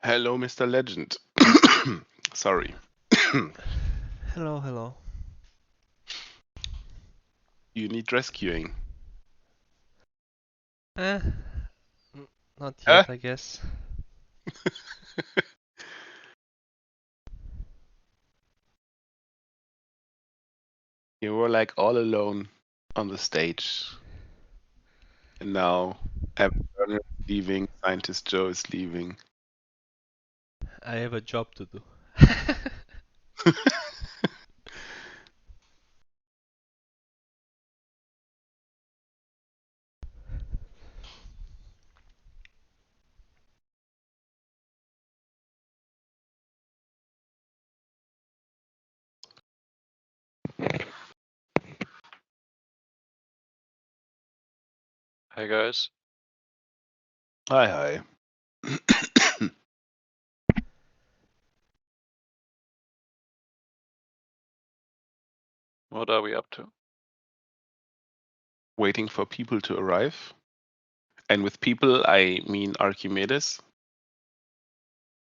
Hello, Mr. Legend. Sorry. Hello, hello. You need rescuing. Eh, not Huh? yet, I guess. You were like all alone on the stage. And now Evan Turner is leaving, Scientist Joe is leaving. I have a job to do. Hi guys. Hi. What are we up to? Waiting for people to arrive. And with people, I mean Archimedes,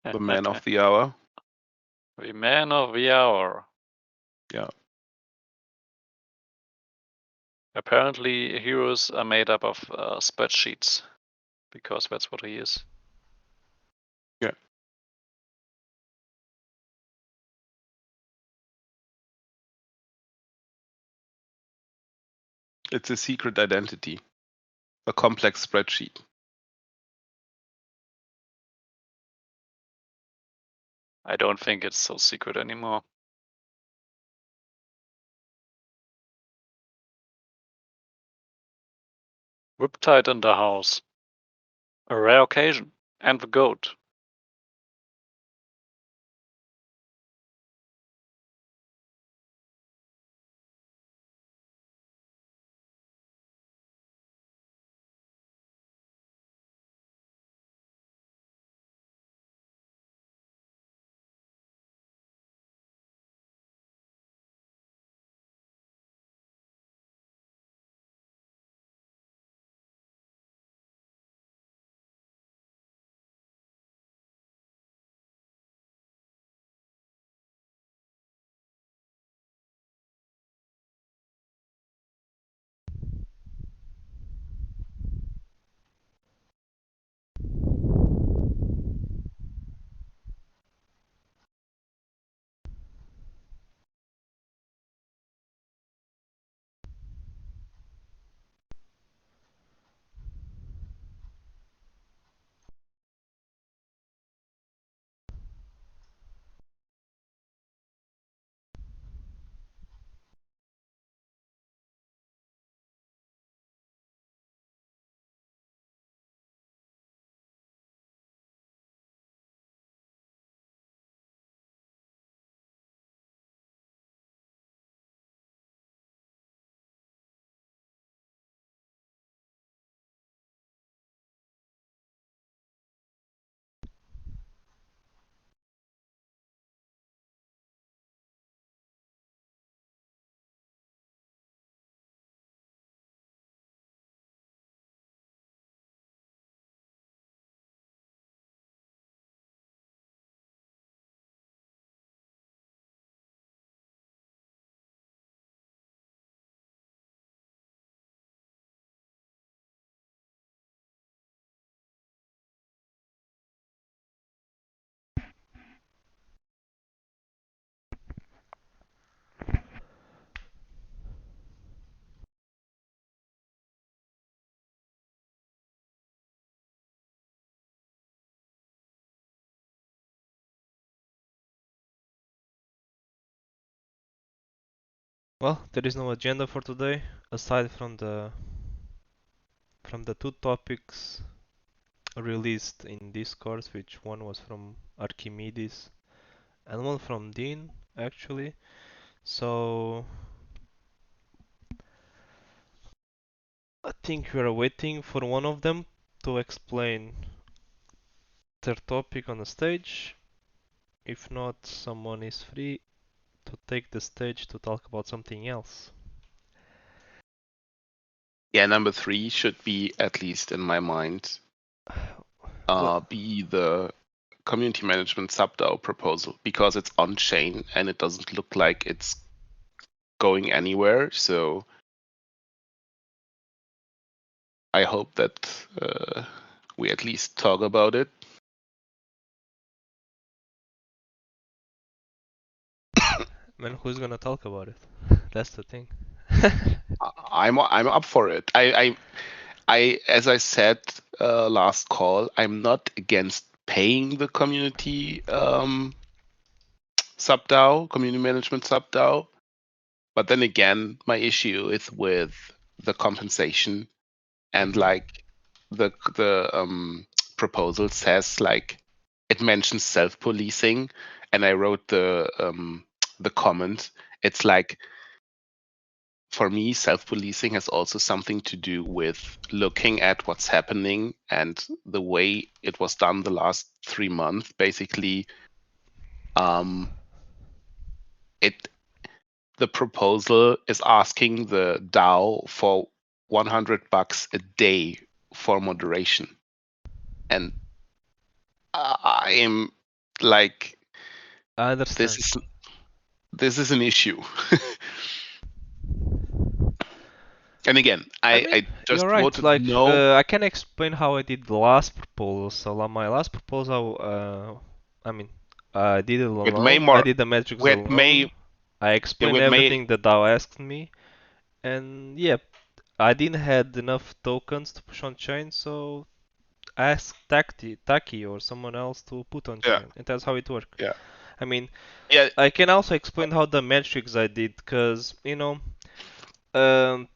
the man of the hour. The man of the hour. Yeah. Apparently heroes are made up of spreadsheets, because that's what he is. Yeah. It's a secret identity. A complex spreadsheet. I don't think it's so secret anymore. Riptide in the house. A rare occasion. And the goat. Well, there is no agenda for today, aside from the two topics released in Discord, which one was from Archimedes and one from Dean, actually. So I think we are waiting for one of them to explain their topic on the stage. If not, someone is free to take the stage to talk about something else. Yeah, number 3 should be, at least in my mind, Well, be the community management sub-DAO proposal because it's on chain and it doesn't look like it's going anywhere. So I hope that we at least talk about it. Man, who's gonna talk about it? That's the thing. I'm up for it. I as I said last call, I'm not against paying the community sub-DAO, community management sub-DAO. But then again, my issue is with the compensation and like the proposal says like it mentions self-policing, and I wrote the comment. It's like, for me, self-policing has also something to do with looking at what's happening and the way it was done the last 3 months. Basically, it the proposal is asking the DAO for $100 a day for moderation, and I am like, I understand. this is an issue. And again, I mean, I just you're right. wanted to Like, know I can explain how I did the last proposal. So, on my last proposal, I mean, I did it with May alone. I more did the metrics with alone. May I explained with May. everything that DAO asked me, and yeah, I didn't had enough tokens to push on chain, so I asked Taki or someone else to put on Yeah, chain, and that's how it worked. yeah, I mean, yeah. I can also explain how the metrics I did, cause you know,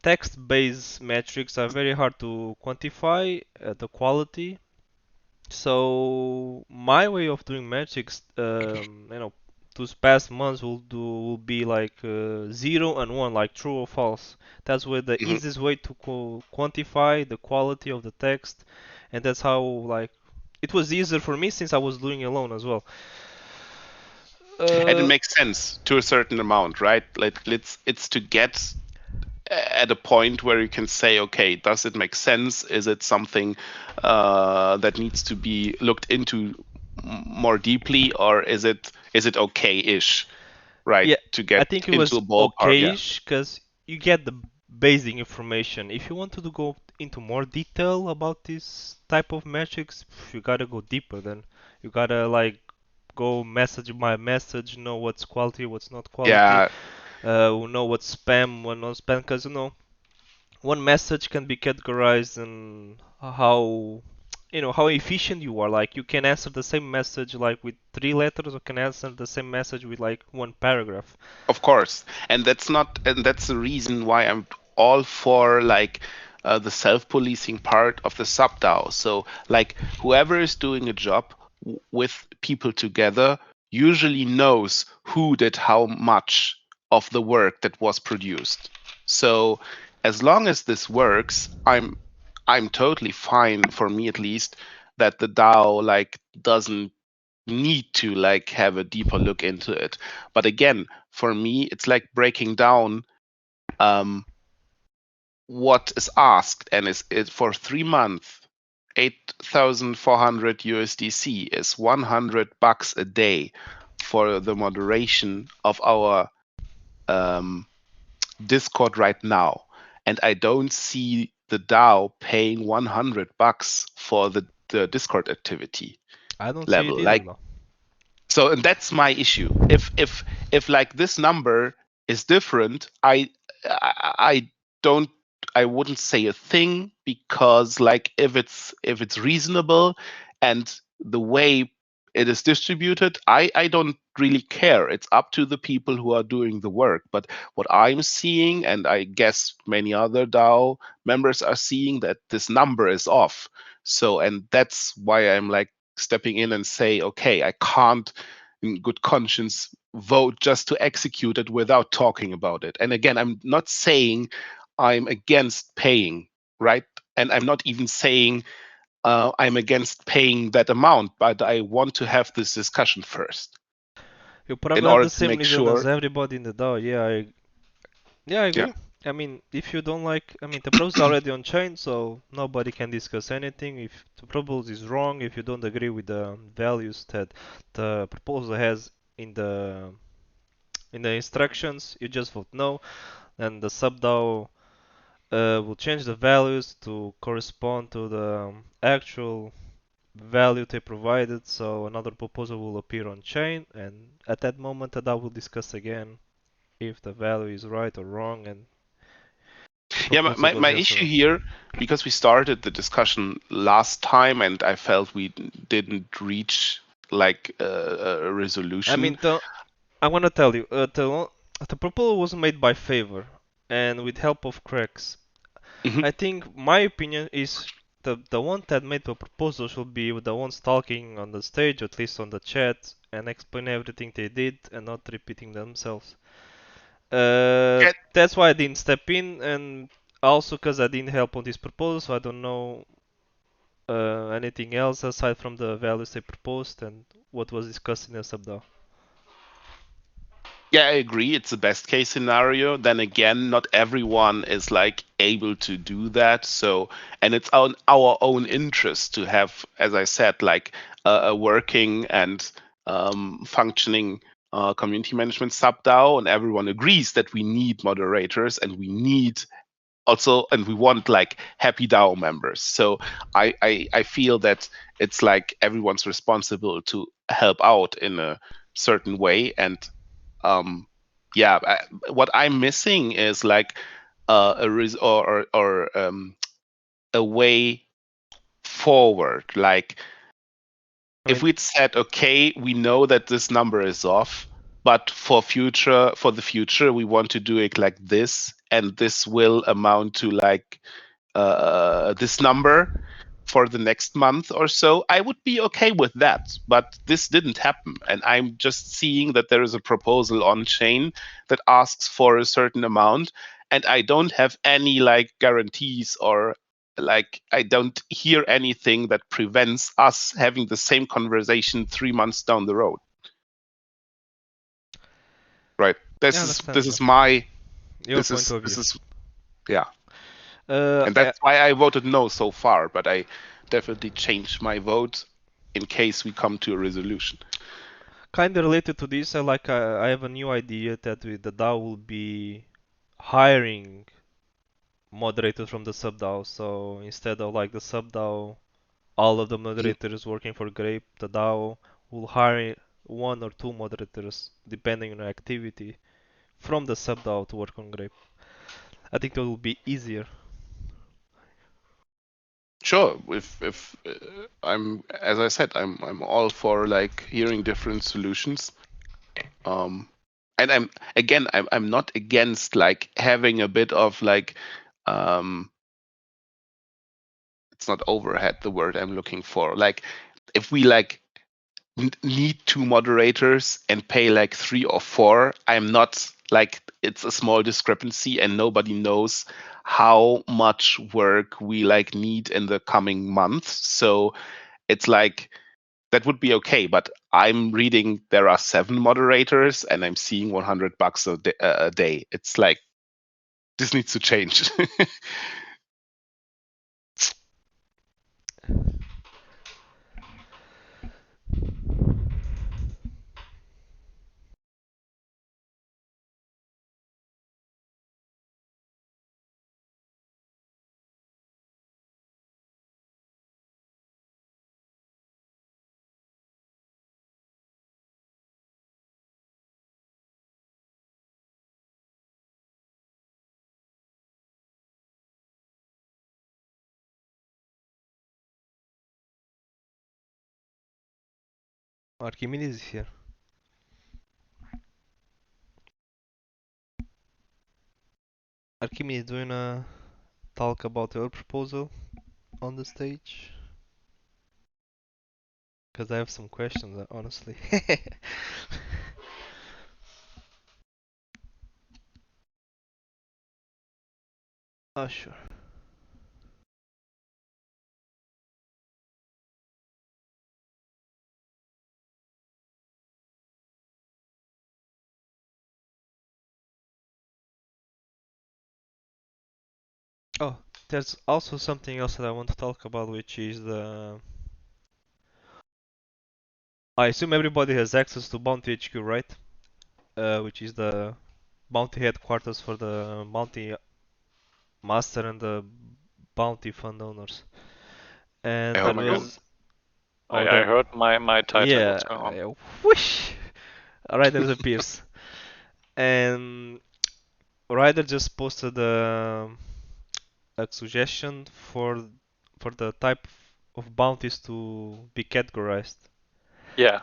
text-based metrics are very hard to quantify the quality. So my way of doing metrics, those past months will be like 0 and 1, like true or false. That's where the Mhm. easiest way to quantify the quality of the text, and that's how like it was easier for me since I was doing it alone as well. And it Uh, makes sense to a certain amount, right? It's to get at a point where you can say, okay, does it make sense? Is it something that needs to be looked into more deeply, or is it okay-ish, right? Yeah, To I get think it into was a ballpark, yeah. okayish because you get the basic information. If you want to go into more detail about this type of metrics, you gotta go deeper. Then you gotta like go message by message, know what's quality, what's not quality, Yeah, know what's spam, what not spam. Because one message can be categorized in how how efficient you are. Like you can answer the same message like with 3 letters, or can answer the same message with like one paragraph. of course. And that's the reason why I'm all for like the self-policing part of the sub-DAO. So like whoever is doing a job with people together usually knows who did how much of the work that was produced. So as long as this works, I'm totally fine, for me at least, that the DAO like doesn't need to like have a deeper look into it. But again, for me, it's like breaking down um, what is asked, and is it for 3 months, 8,400 USDC is $100 a day for the moderation of our um, Discord right now, and I don't see the DAO paying $100 for the Discord activity I don't see it level. either Like, though. so, and that's my issue. If like this number is different, I don't I wouldn't say a thing, because like if it's reasonable and the way it is distributed, I don't really care. It's up to the people who are doing the work. But what I'm seeing, and I guess many other DAO members are seeing, that this number is off. So, and that's why I'm like stepping in and say, okay, I can't in good conscience vote just to execute it without talking about it. And again, I'm not saying I'm against paying, right? And I'm not even saying I'm against paying that amount, but I want to have this discussion first You in probably have order the to same make reason as sure. everybody in the DAO. Yeah, I Yeah, agree. I mean, if you don't like, I mean, the proposal is already on chain, so nobody can discuss anything. If the proposal is wrong, if you don't agree with the values that the proposal has in the instructions, you just vote no, and the subDAO will change the values to correspond to the actual value they provided. So another proposal will appear on chain, and at that moment, the DAO will discuss again if the value is right or wrong, and the Yeah, proposal my goes yes or issue no. here, because we started the discussion last time and I felt we didn't reach like a I resolution. mean, I want to tell you, the proposal was made by favor and with help of cracks. Mhm. I think my opinion is the one that made the proposal should be the ones talking on the stage, at least on the chat, and explain everything they did and not repeating themselves. Yeah, That's why I didn't step in, and also because I didn't help on this proposal, so I don't know anything else aside from the values they proposed and what was discussed in the subDAO. yeah, I agree. It's the best case scenario. Then again, not everyone is like able to do that. So, and it's on our own interest to have, as I said, like a working and functioning community management sub DAO, and everyone agrees that we need moderators and we need also, and we want like happy DAO members. So I feel that it's like everyone's responsible to help out in a certain way. And um, yeah, what I'm missing is like a way forward. Like I if mean, we'd said, okay, we know that this number is off, but for the future, we want to do it like this, and this will amount to like this number for the next month or so, I would be okay with that. But this didn't happen. And I'm just seeing that there is a proposal on chain that asks for a certain amount. And I don't have any like guarantees or like I don't hear anything that prevents us having the same conversation 3 months down the road. Right. yeah, This understandable. is my Your point of this view. is yeah. Uh, And uh, that's why I voted no so far, but I definitely changed my vote in case we come to a resolution. kind of related to this, I have a new idea that the DAO will be hiring moderators from the subDAO. So instead of like the subDAO, all of the Mhm. moderators working for Grape, the DAO will hire one or two moderators depending on activity from the subDAO to work on Grape. I think that will be easier. Sure, if I'm as I said, I'm all for like hearing different solutions. Um, and I'm not against like having a bit of like um, it's not overhead the word I'm looking for. Like if we like need two moderators and pay like three or four, I'm not like it's a small discrepancy and nobody knows how much work we like need in the coming months. So it's like that would be okay. But I'm reading there are 7 moderators and I'm seeing $100 a day. It's like this needs to change. Archimedes is here. Archimedes, do you wanna talk about your proposal on the stage? Because I have some questions, honestly. Oh, sure. there's also something else that I want to talk about, which is the. I assume everybody has access to Bounty HQ, right? Which is the bounty headquarters for the bounty master and the bounty fund owners. I And there hope Come again? was. Oh, I then. heard my title. Yeah. What's going on? Whoosh! Ryder appears. And Ryder just posted a suggestion for the type of bounties to be categorized. Yeah,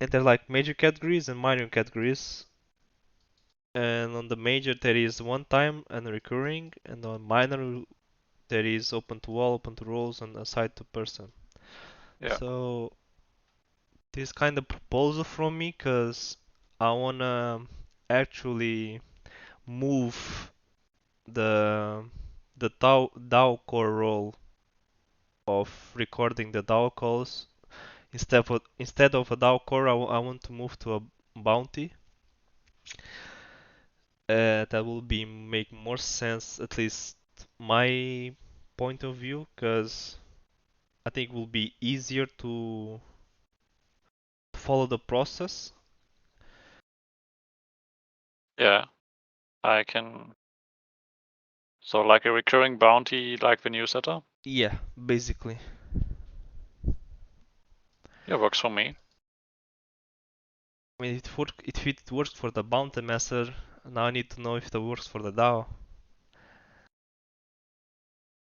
And they're like major categories and minor categories. And on the major there is one time and recurring, and on minor there is open to all, open to roles, and assigned to person. yeah, So this kind of proposal from me, cause I wanna actually move the DAO core role of recording the DAO calls. Instead of a DAO core, I want to move to a bounty. That will be make more sense, at least my point of view, because I think it will be easier to follow the process. yeah. I can. So like a recurring bounty, like the newsletter. Yeah, basically. Yeah, works for me. I mean, if it works for the bounty master, now I need to know if it works for the DAO.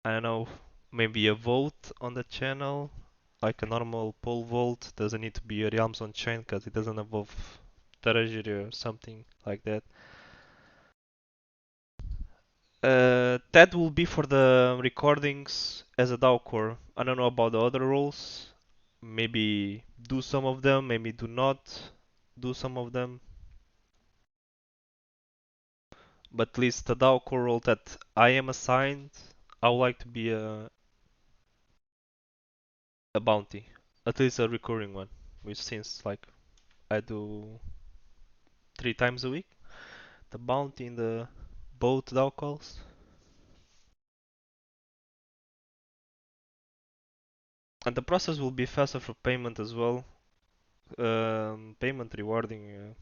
I don't know, maybe a vote on the channel, like a normal poll vote. Doesn't need to be a realms on chain because it doesn't involve treasury or something like that. That will be for the recordings as a DAO core. I don't know about the other roles. Maybe do some of them, maybe do not do some of them. But at least the DAO core role that I am assigned, I would like to be a bounty. At least a recurring one. Which since like I do 3 times a week. The bounty in the both DAO calls. And the process will be faster for payment as well. Payment rewarding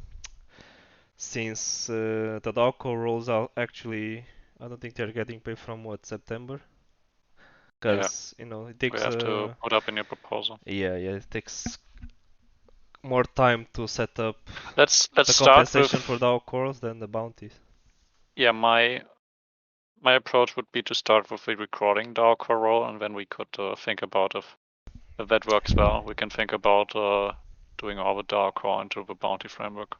since the DAO rolls out actually. I don't think they're getting paid from what, September, Yeah, because it we takes have to put up a new proposal. yeah, it takes more time to set up Let's the start compensation for with. DAO calls than the bounties. Yeah, my approach would be to start with the recording DAO core role, and then we could think about if that works well. We can think about doing all the DAO core into the bounty framework.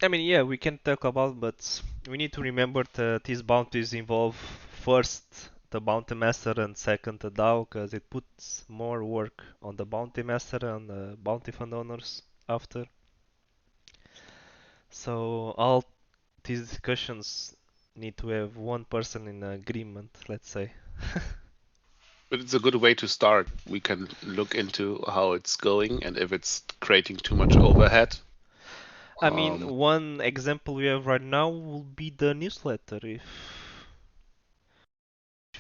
I mean, yeah, we can talk about, but we need to remember that these bounties involve first the bounty master and second the DAO, because it puts more work on the bounty master and the bounty fund owners after. So all these discussions need to have one person in agreement, let's say. But it's a good way to start. We can look into how it's going and if it's creating too much overhead. I mean, one example we have right now will be the newsletter. If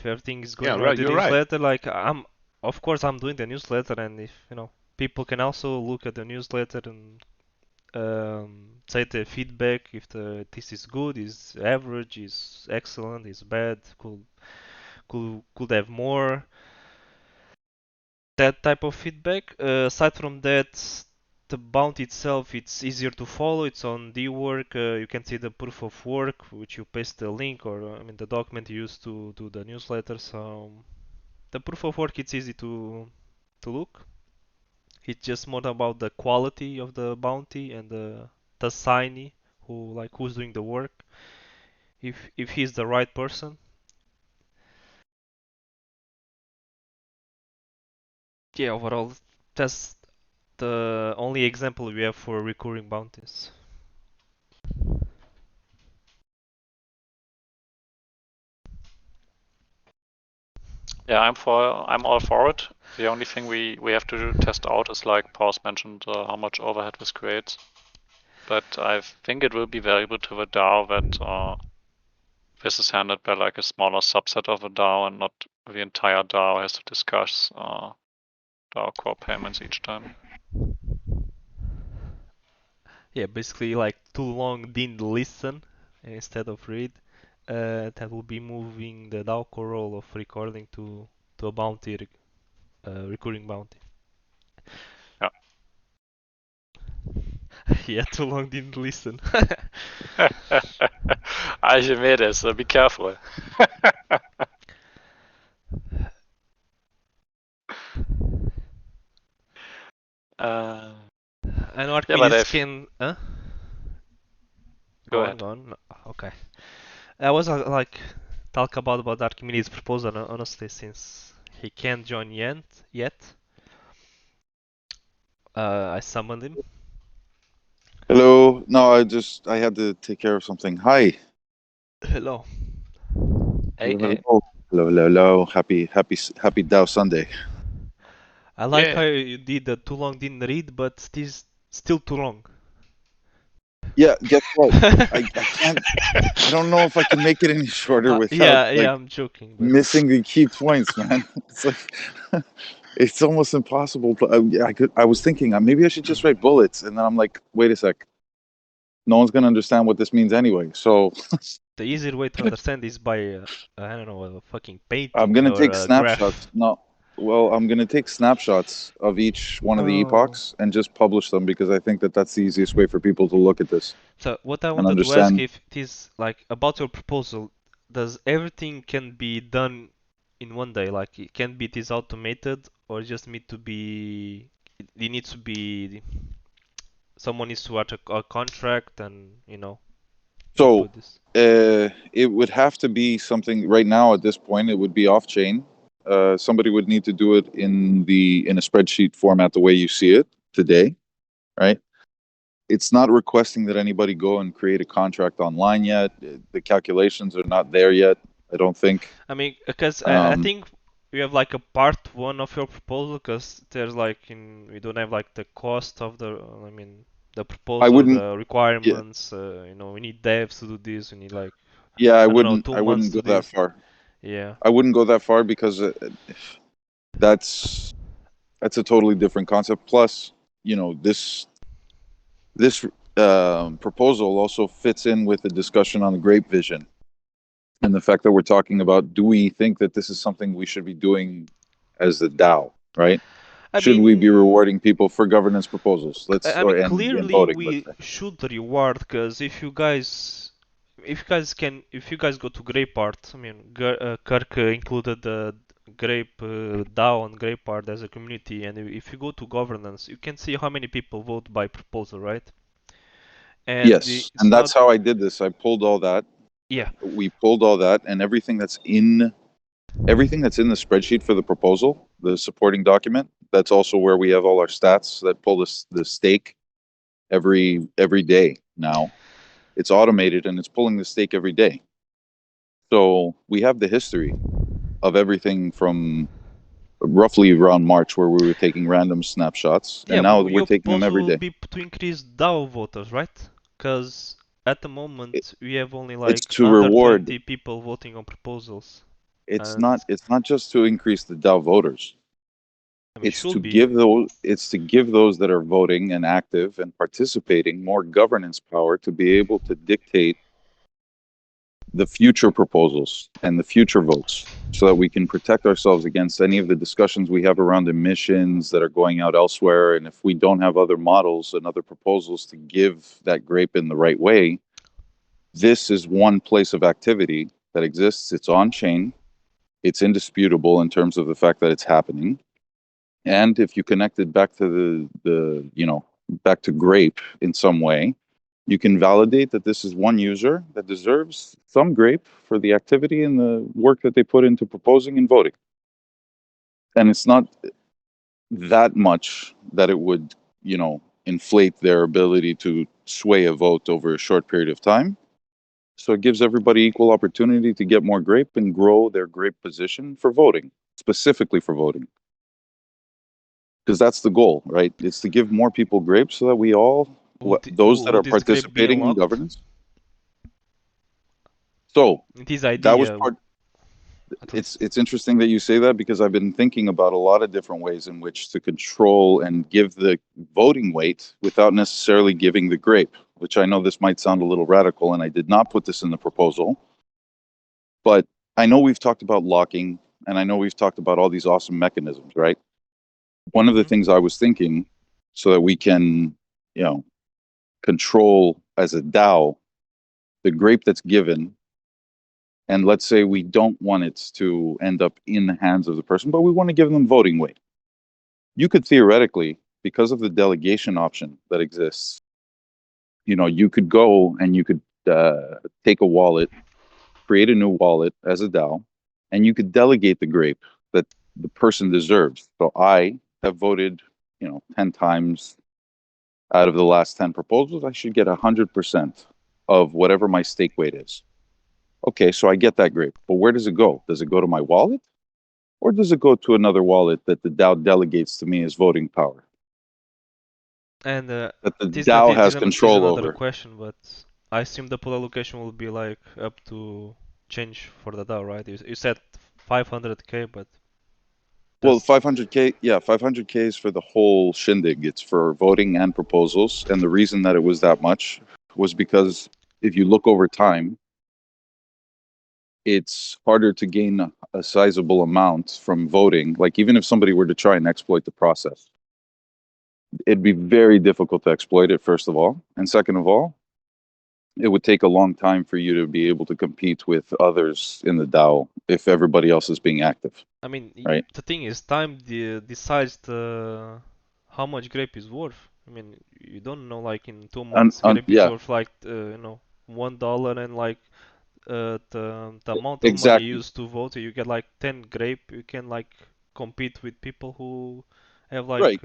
everything is going Yeah, right right. with the You're right. newsletter, like of course I'm doing the newsletter, and if people can also look at the newsletter and say the feedback if this is good, is average, is excellent, is bad, could have more. That type of feedback. Aside from that, the bounty itself, it's easier to follow. It's on the work. You can see the proof of work, which you paste the link or I mean the document you use to do the newsletter. So the proof of work, it's easy to look. It's just more about the quality of the bounty and the signee who's doing the work. If he's the right person. Yeah, overall, that's the only example we have for recurring bounties. Yeah, I'm all for it. The only thing we have to test out is, like Paul's mentioned, how much overhead this creates. But I think it will be valuable to the DAO that this is handled by like a smaller subset of a DAO and not the entire DAO has to discuss DAO core payments each time. Yeah, basically like too long didn't listen instead of read. That will be moving the DAO core role of recording to a bounty, recurring bounty. Yeah. Yeah, too long didn't listen. Archimedes, so be careful. I know Yeah, but Archimedes can. Huh? Go ahead. Go on. No, okay. I was like talk about Archimedes' proposal honestly since he can't join yet. I summoned him. Hello. No, I had to take care of something. Hi. Hello. Hey, Hello, hello. Hello, hello, hello. Happy DAO Sunday. I like Yeah. how you did the too long didn't read, but still too long. Yeah, guess what? I can't. I don't know if I can make it any shorter without yeah, I'm joking, but missing the key points, man. It's like it's almost impossible. I was thinking maybe I should just write bullets, and then I'm like, wait a sec. No one's gonna understand what this means anyway. So the easier way to understand is by I don't know, a fucking I'm painting gonna or take a graph. snapshots. No, well, I'm gonna take snapshots of each one of the Oh. epochs and just publish them because I think that that's the easiest way for people to look at this So what I and wanted to ask understand. if it is like about your proposal, does everything can be done in one day? Like it can be it is automated or just need to be it needs to be someone needs to write a contract and So include this. it would have to be something right now at this point. It would be off chain. Somebody would need to do it in a spreadsheet format the way you see it today, right? It's not requesting that anybody go and create a contract online yet. The calculations are not there yet. I don't think. I mean, because I think we have like a part one of your proposal, because there's like we don't have like the cost of the, I mean, the I proposal, wouldn't. the Yeah, requirements. We need devs to do this. We need like yeah. I don't know, 2 I months wouldn't to go that this. far. Yeah. I wouldn't go that far because that's a totally different concept. Plus, this proposal also fits in with the discussion on the Grape vision and the fact that we're talking about, do we think that this is something we should be doing as the DAO, right? I Should we be mean, rewarding people for governance proposals? And clearly voting, let's we say. should reward, because if you guys go to Grape Art, I mean, Kirk included the Grape DAO and Grape Art as a community, and if you go to governance, you can see how many people vote by proposal, right? And Yes, it's and that's not, how I did this. I pulled all that. yeah. We pulled all that, and everything that's in the spreadsheet for the proposal, the supporting document. That's also where we have all our stats that pull the stake every day now. It's automated and it's pulling the stake every day. So we have the history of everything from roughly around March, where we were taking random snapshots, and Yeah, now but we're your taking them proposal every will day. be to increase DAO voters, right? Because at the It, moment we have only it's like to under reward. 20 people voting on proposals. It's And not. It's not just to increase the DAO voters. I mean, It's to should be. give those. It's to give those that are voting and active and participating more governance power to be able to dictate the future proposals and the future votes, so that we can protect ourselves against any of the discussions we have around emissions that are going out elsewhere. And if we don't have other models and other proposals to give that grape in the right way, this is one place of activity that exists. It's on chain. It's indisputable in terms of the fact that it's happening. And if you connect it back to back to grape in some way, you can validate that this is one user that deserves some grape for the activity and the work that they put into proposing and voting. And it's not that much that it would, inflate their ability to sway a vote over a short period of time. So it gives everybody equal opportunity to get more grape and grow their grape position for voting, specifically for voting. Because that's the goal, right? It's to give more people grapes so that those that are Would this grape be participating in unlocked? governance. So This that was idea. part. It's interesting that you say that, because I've been thinking about a lot of different ways in which to control and give the voting weight without necessarily giving the grape, which I know this might sound a little radical, and I did not put this in the proposal. But I know we've talked about locking, and I know we've talked about all these awesome mechanisms, right? One of the things I was thinking, so that we can, control as a DAO the grape that's given, and let's say we don't want it to end up in the hands of the person, but we want to give them voting weight. You could theoretically, because of the delegation option that exists, you could go and you could take a wallet, create a new wallet as a DAO, and you could delegate the grape that the person deserves. So I have voted, 10 times out of the last 10 proposals, I should get 100% of whatever my stake weight is. Okay, so I get that grape, but where does it go? Does it go to my wallet? Or does it go to another wallet that the DAO delegates to me as voting power? And That the this DAO is has is control another over. question, but I assume the pool allocation will be like up to change for the DAO, right? You said 500k, but Well, 500K, yeah, 500K is for the whole shindig. It's for voting and proposals. And the reason that it was that much was because if you look over time, it's harder to gain a sizable amount from voting. Like, even if somebody were to try and exploit the process, it'd be very difficult to exploit it, first of all. And second of all, it would take a long time for you to be able to compete with others in the DAO if everybody else is being active. I mean, right? The thing is, time decides how much grape is worth. I mean, you don't know, like in 2 months, grape is Yeah, worth like $1, and like the amount of money exactly. used to vote, you get like 10 grape. You can like compete with people who have like Right.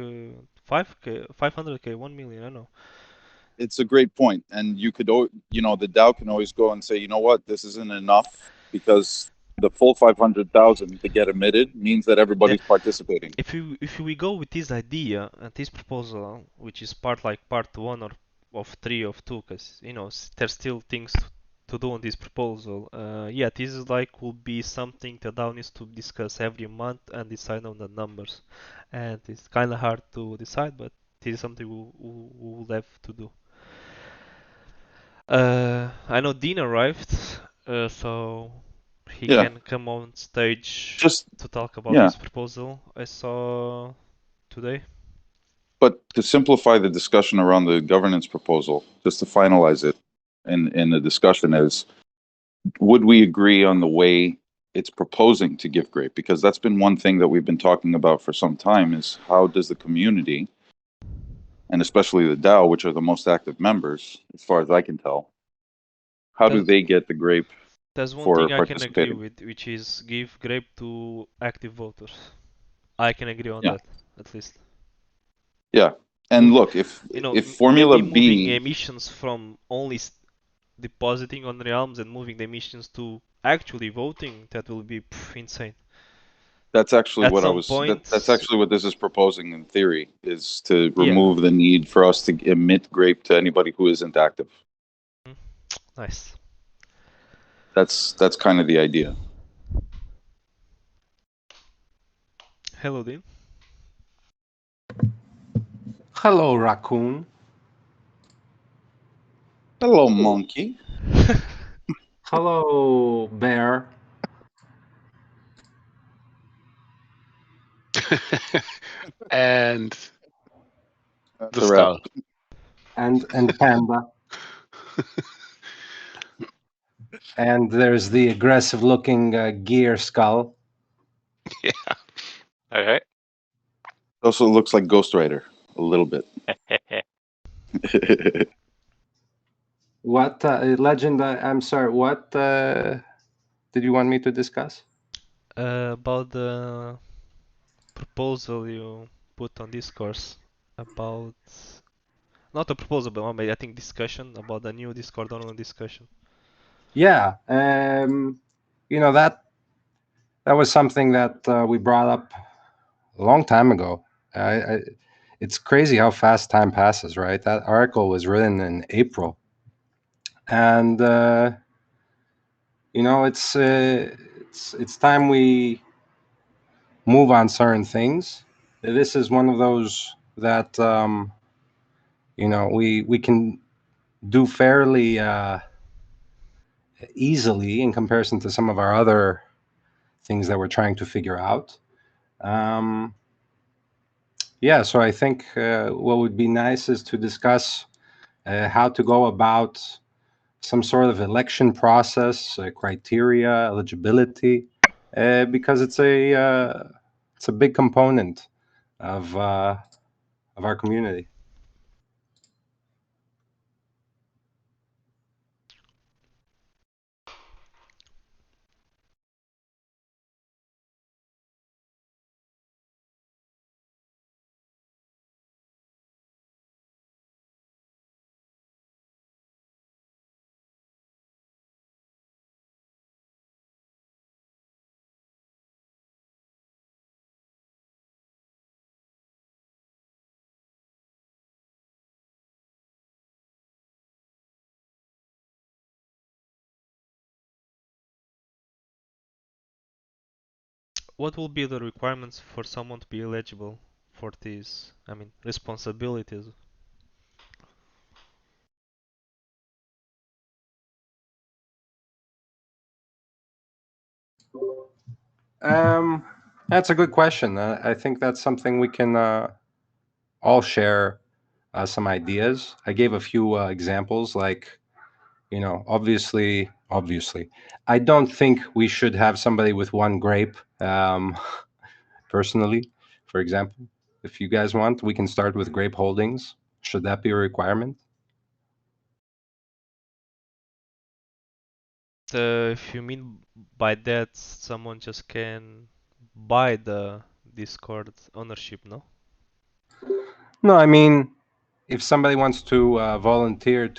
5k, 500k, 1 million. I don't know. It's a great point. And you could, the DAO can always go and say, you know what, this isn't enough, because the full 500,000 to get emitted means that everybody's participating. If we go with this idea and this proposal, which is part 1 or of 3 of 2, because there's still things to do on this proposal. Yeah, this is like will be something the DAO needs to discuss every month and decide on the numbers, and it's kind of hard to decide, but this is something we will have to do. I know Dean arrived, so he can come on stage to talk about this proposal I saw today. But to simplify the discussion around the governance proposal, just to finalize it in the discussion, is would we agree on the way it's proposing to give grape? Because that's been one thing that we've been talking about for some time, is how does the community, and especially the DAO, which are the most active members, as far as I can tell, how do they get the grape? There's one thing I can agree with, which is give grape to active voters. I can agree on that, at least. Yeah, and look, if Formula maybe moving emissions from only depositing on realms and moving the emissions to actually voting, that will be insane. That's actually what I was. That's actually what this is proposing in theory, is to remove the need for us to emit grape to anybody who isn't active. Nice. That's kind of the idea. Hello, Dean. Hello, raccoon. Hello, monkey. Hello, bear. And the skull. And panda. And there's the aggressive-looking gear skull. Yeah. Okay. Also looks like Ghost Rider a little bit. What legend? I'm sorry. What did you want me to discuss? About the proposal you put on Discourse about, not a proposal, but I think discussion about the new Discord only discussion. Yeah, that was something that we brought up a long time ago. It's crazy how fast time passes, right? That article was written in April, and it's time we move on certain things. This is one of those that we can do fairly easily in comparison to some of our other things that we're trying to figure out. Yeah, so I think what would be nice is to discuss how to go about some sort of election process, criteria, eligibility, because it's a big component of our community. What will be the requirements for someone to be eligible for these, I mean, responsibilities? That's a good question. I think that's something we can all share some ideas. I gave a few examples, like, obviously, I don't think we should have somebody with one grape. Personally, for example, if you guys want, we can start with grape holdings. Should that be a requirement? If you mean by that someone just can buy the Discord ownership, no? No, I mean, if somebody wants to volunteer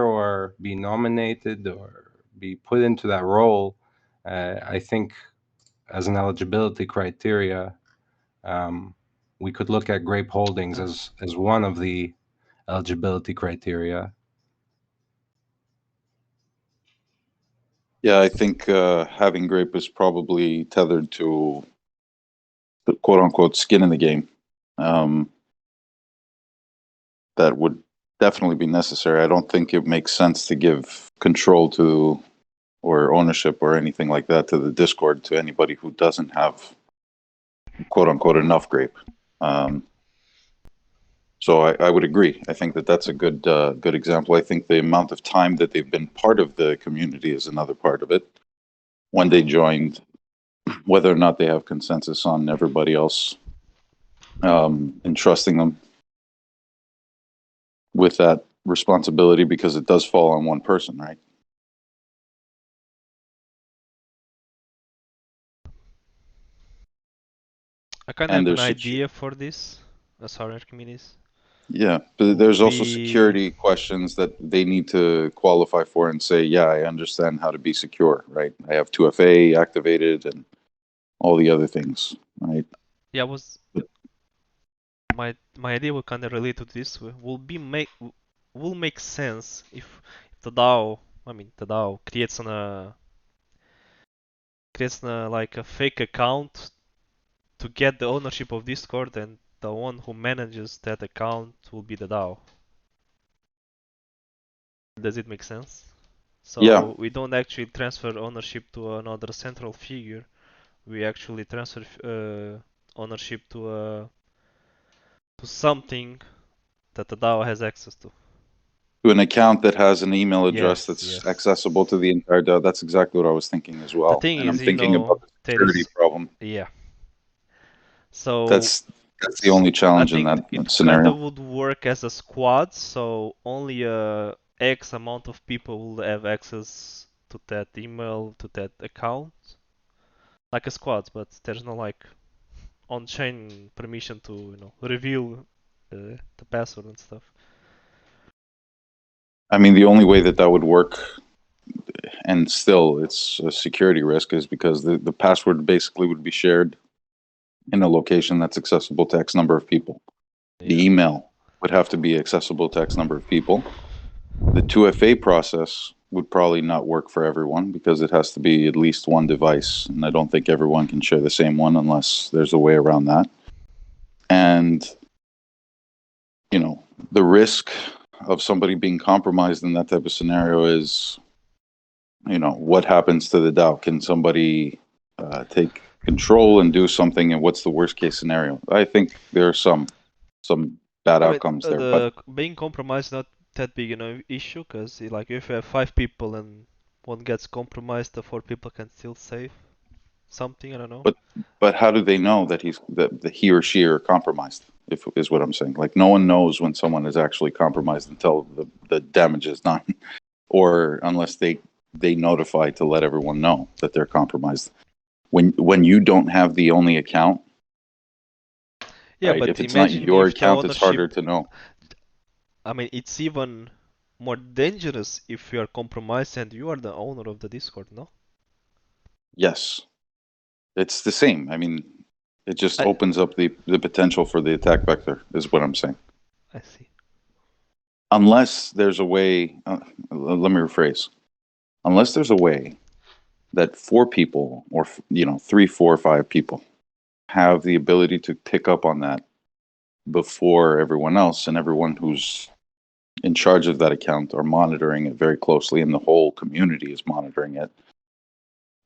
or be nominated or be put into that role, I think as an eligibility criteria, we could look at grape holdings as one of the eligibility criteria. Yeah, I think having grape is probably tethered to the quote unquote skin in the game. That would definitely be necessary. I don't think it makes sense to give control to or ownership or anything like that to the Discord to anybody who doesn't have quote unquote enough grape. So I would agree. I think that that's a good example. I think the amount of time that they've been part of the community is another part of it. When they joined, whether or not they have consensus on everybody else entrusting them with that responsibility, because it does fall on one person, right? I kind of And have an there's idea for this, sorry, Archimedes. yeah, but there's also security questions that they need to qualify for and say, yeah, I understand how to be secure, right? I have 2FA activated and all the other things, right? Yeah, my idea will kind of relate to this. Will make sense if the DAO, the DAO creates like a fake account to get the ownership of Discord, and the one who manages that account will be the DAO. Does it make sense? So Yeah. we don't actually transfer ownership to another central figure. We actually transfer ownership to something that the DAO has access to. To an account that has an email address Yes, that's yes. accessible to the entire DAO. That's exactly what I was thinking as well. The thing and is, I'm thinking about the security problem. Yeah. So That's the only challenge I in think that it scenario. kind of would work as a squad, so only X amount of people will have access to that email, to that account, like a squad, but there's no like on-chain permission to reveal the password and stuff. I mean, the only way that would work, and still it's a security risk, is because the password basically would be shared in a location that's accessible to X number of people. The email would have to be accessible to X number of people. The 2FA process would probably not work for everyone because it has to be at least one device, and I don't think everyone can share the same one unless there's a way around that. And the risk of somebody being compromised in that type of scenario is, what happens to the DAO? Can somebody take control and do something? And what's the worst case scenario? I think there are some bad outcomes there. But being compromised not that big issue, because like if you have 5 people and one gets compromised, the 4 people can still save something. I don't know. But how do they know that he or she are compromised? Is what I'm saying. Like, no one knows when someone is actually compromised until the damage is done, or unless they notify to let everyone know that they're compromised. When you don't have the only account, yeah, right? But if it's not your if the account, it's harder ownership, to know. I mean, it's even more dangerous if you are compromised and you are the owner of the Discord, no? Yes, it's the same. I mean, it just opens up the potential for the attack vector, is what I'm saying. I see. Unless there's a way, let me rephrase. Unless there's a way that 4 people or 3, 4, 5 people have the ability to pick up on that before everyone else, and everyone who's in charge of that account are monitoring it very closely, and the whole community is monitoring it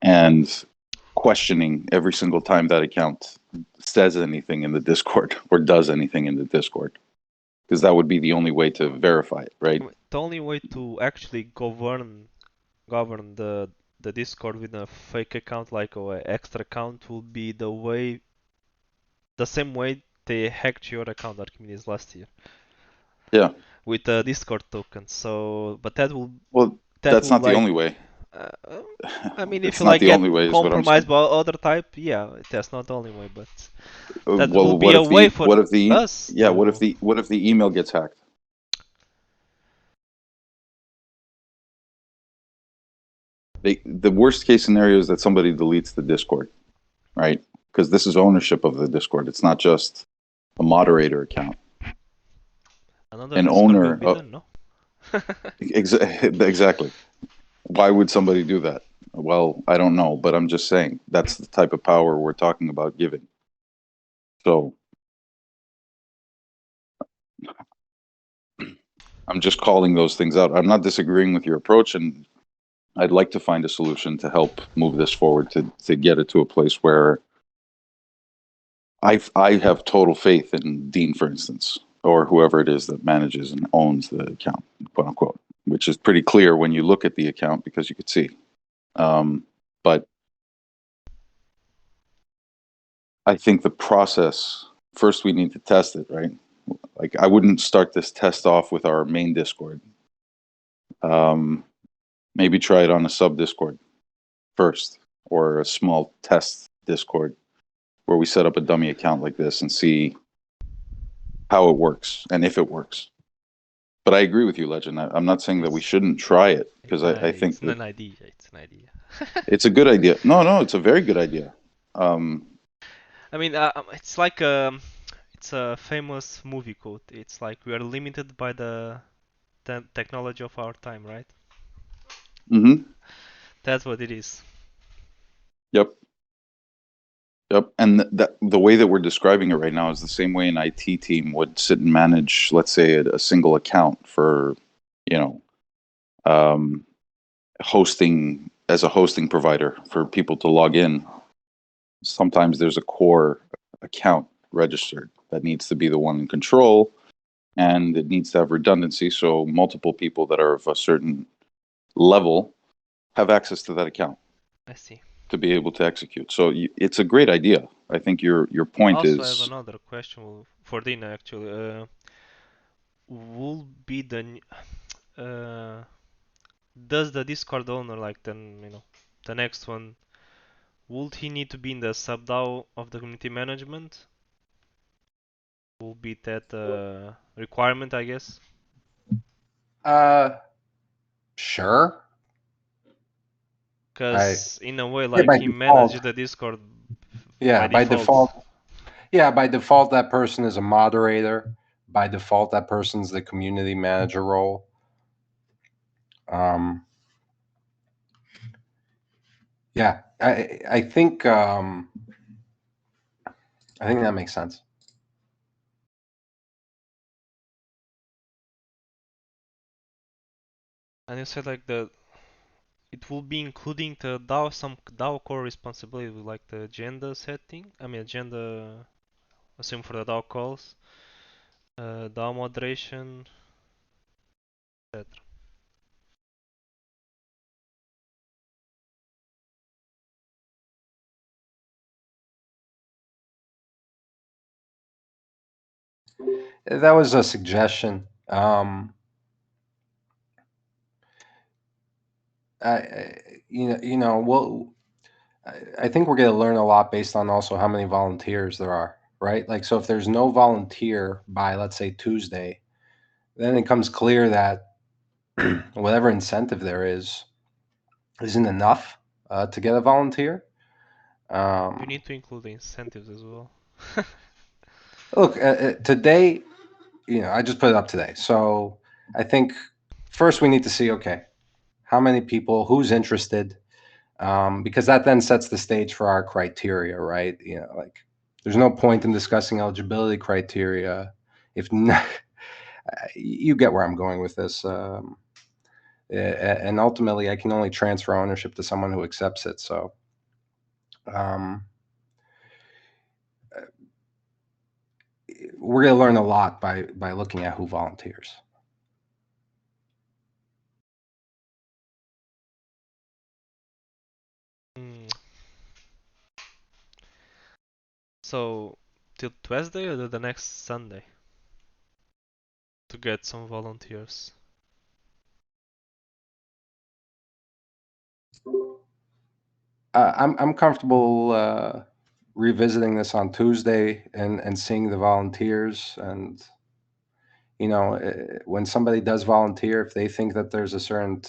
and questioning every single time that account says anything in the Discord or does anything in the Discord, because that would be the only way to verify it, right? The only way to actually govern the Discord with a fake account, like an extra account, will be the same way they hacked your account, Archimedes, last year. Yeah. With a Discord token. So, but that will. Well, that's not the only way. I mean, if it's you not like the get only way, is what I'm compromised saying. by other type, yeah, that's not the only way, but that well, will be a way for us. Yeah. What if the email gets hacked? The worst case scenario is that somebody deletes the Discord, right? Because this is ownership of the Discord. It's not just a moderator account. An owner. Done, no? Exactly. Why would somebody do that? Well, I don't know, but I'm just saying that's the type of power we're talking about giving. So I'm just calling those things out. I'm not disagreeing with your approach, and I'd like to find a solution to help move this forward to get it to a place where I have total faith in Dean, for instance, or whoever it is that manages and owns the account, quote unquote, which is pretty clear when you look at the account because you could see. But I think the process, first we need to test it, right? Like, I wouldn't start this test off with our main Discord. Maybe try it on a sub Discord first, or a small test Discord where we set up a dummy account like this and see how it works and if it works. But I agree with you, Legend. I'm not saying that we shouldn't try it, because I think it's an idea. It's an idea. It's a good idea. No, it's a very good idea. I mean, it's like it's a famous movie quote. It's like we are limited by the technology of our time, right? Mm-hmm. That's what it is. Yep. And the way that we're describing it right now is the same way an IT team would sit and manage, let's say, a single account for, hosting, as a hosting provider for people to log in. Sometimes there's a core account registered that needs to be the one in control, and it needs to have redundancy, so multiple people that are of a certain level have access to that account. I see. To be able to execute. So it's a great idea. I think your point is. I also have another question for Dina, actually. Will be the does the Discord owner, like the next one, would he need to be in the sub DAO of the community management? Will be that requirement, I guess? Sure. Because in a way, like, he default, manages the Discord. Yeah, by default. Yeah, by default, that person is a moderator. By default, that person's the community manager role. Yeah, I think that makes sense. And you said like it will be including the DAO, some DAO core responsibility, like the agenda setting. I mean agenda, assume for the DAO calls, DAO moderation, etc. That was a suggestion. Well, I think we're going to learn a lot based on also how many volunteers there are, right? Like, so if there's no volunteer by, let's say, Tuesday, then it becomes clear that whatever incentive there is isn't enough to get a volunteer. You need to include the incentives as well. Look, today, I just put it up today. So I think first we need to see, okay, how many people, who's interested, because that then sets the stage for our criteria, right? Like there's no point in discussing eligibility criteria if not, you get where I'm going with this. And ultimately, I can only transfer ownership to someone who accepts it. So, we're going to learn a lot by looking at who volunteers. So till Tuesday or the next Sunday to get some volunteers? I'm comfortable revisiting this on Tuesday and seeing the volunteers. And when somebody does volunteer, if they think that there's a certain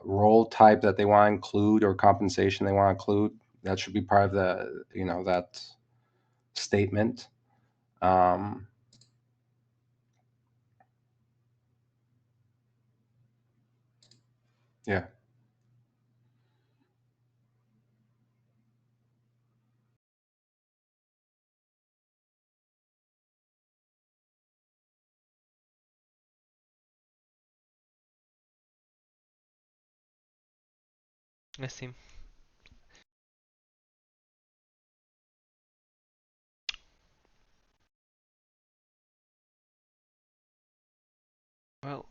role type that they want to include or compensation they want to include, that should be part of the that statement. Yeah. I see. Well,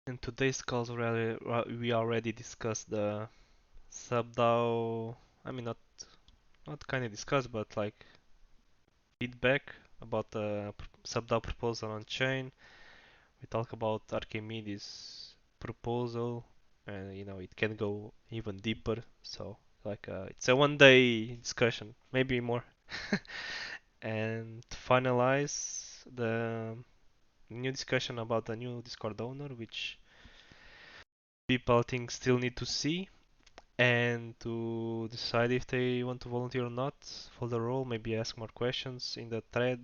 in today's calls we already discussed the sub-DAO. I mean, not kind of discussed, but like feedback about the sub-DAO proposal on chain. We talk about Archimedes' proposal, and it can go even deeper. So like it's a one-day discussion, maybe more. And to finalize the new discussion about the new Discord owner, which people think still need to see, and to decide if they want to volunteer or not for the role, maybe ask more questions in the thread.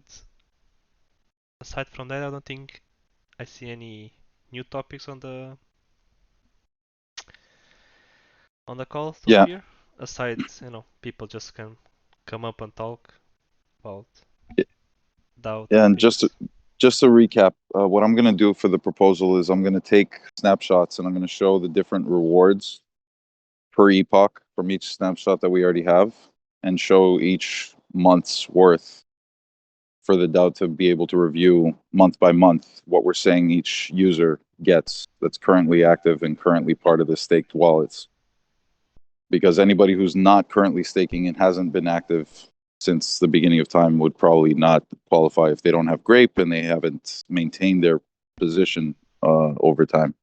Aside from that, I don't think I see any new topics on the call to Yeah. appear. Aside, people just can come up and talk about DAO Yeah, and topics. just to recap, what I'm going to do for the proposal is I'm going to take snapshots and I'm going to show the different rewards per epoch from each snapshot that we already have, and show each month's worth for the DAO to be able to review month by month what we're saying each user gets that's currently active and currently part of the staked wallets. Because anybody who's not currently staking and hasn't been active since the beginning of time would probably not qualify if they don't have Grape and they haven't maintained their position over time.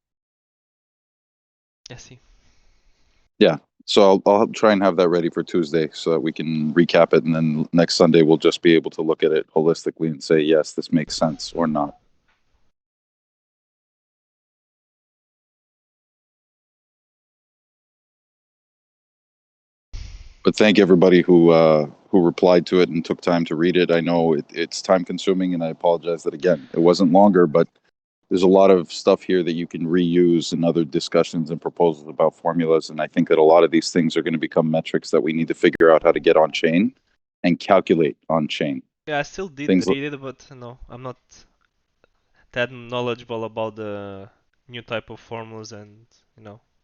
I see. Yeah, so I'll try and have that ready for Tuesday so that we can recap it, and then next Sunday we'll just be able to look at it holistically and say, yes, this makes sense or not. But thank everybody who replied to it and took time to read it. I know it's time consuming, and I apologize that again it wasn't longer, but there's a lot of stuff here that you can reuse in other discussions and proposals about formulas. And I think that a lot of these things are going to become metrics that we need to figure out how to get on chain and calculate on chain. Yeah, I still did Things read it, but no, I'm not that knowledgeable about the new type of formulas and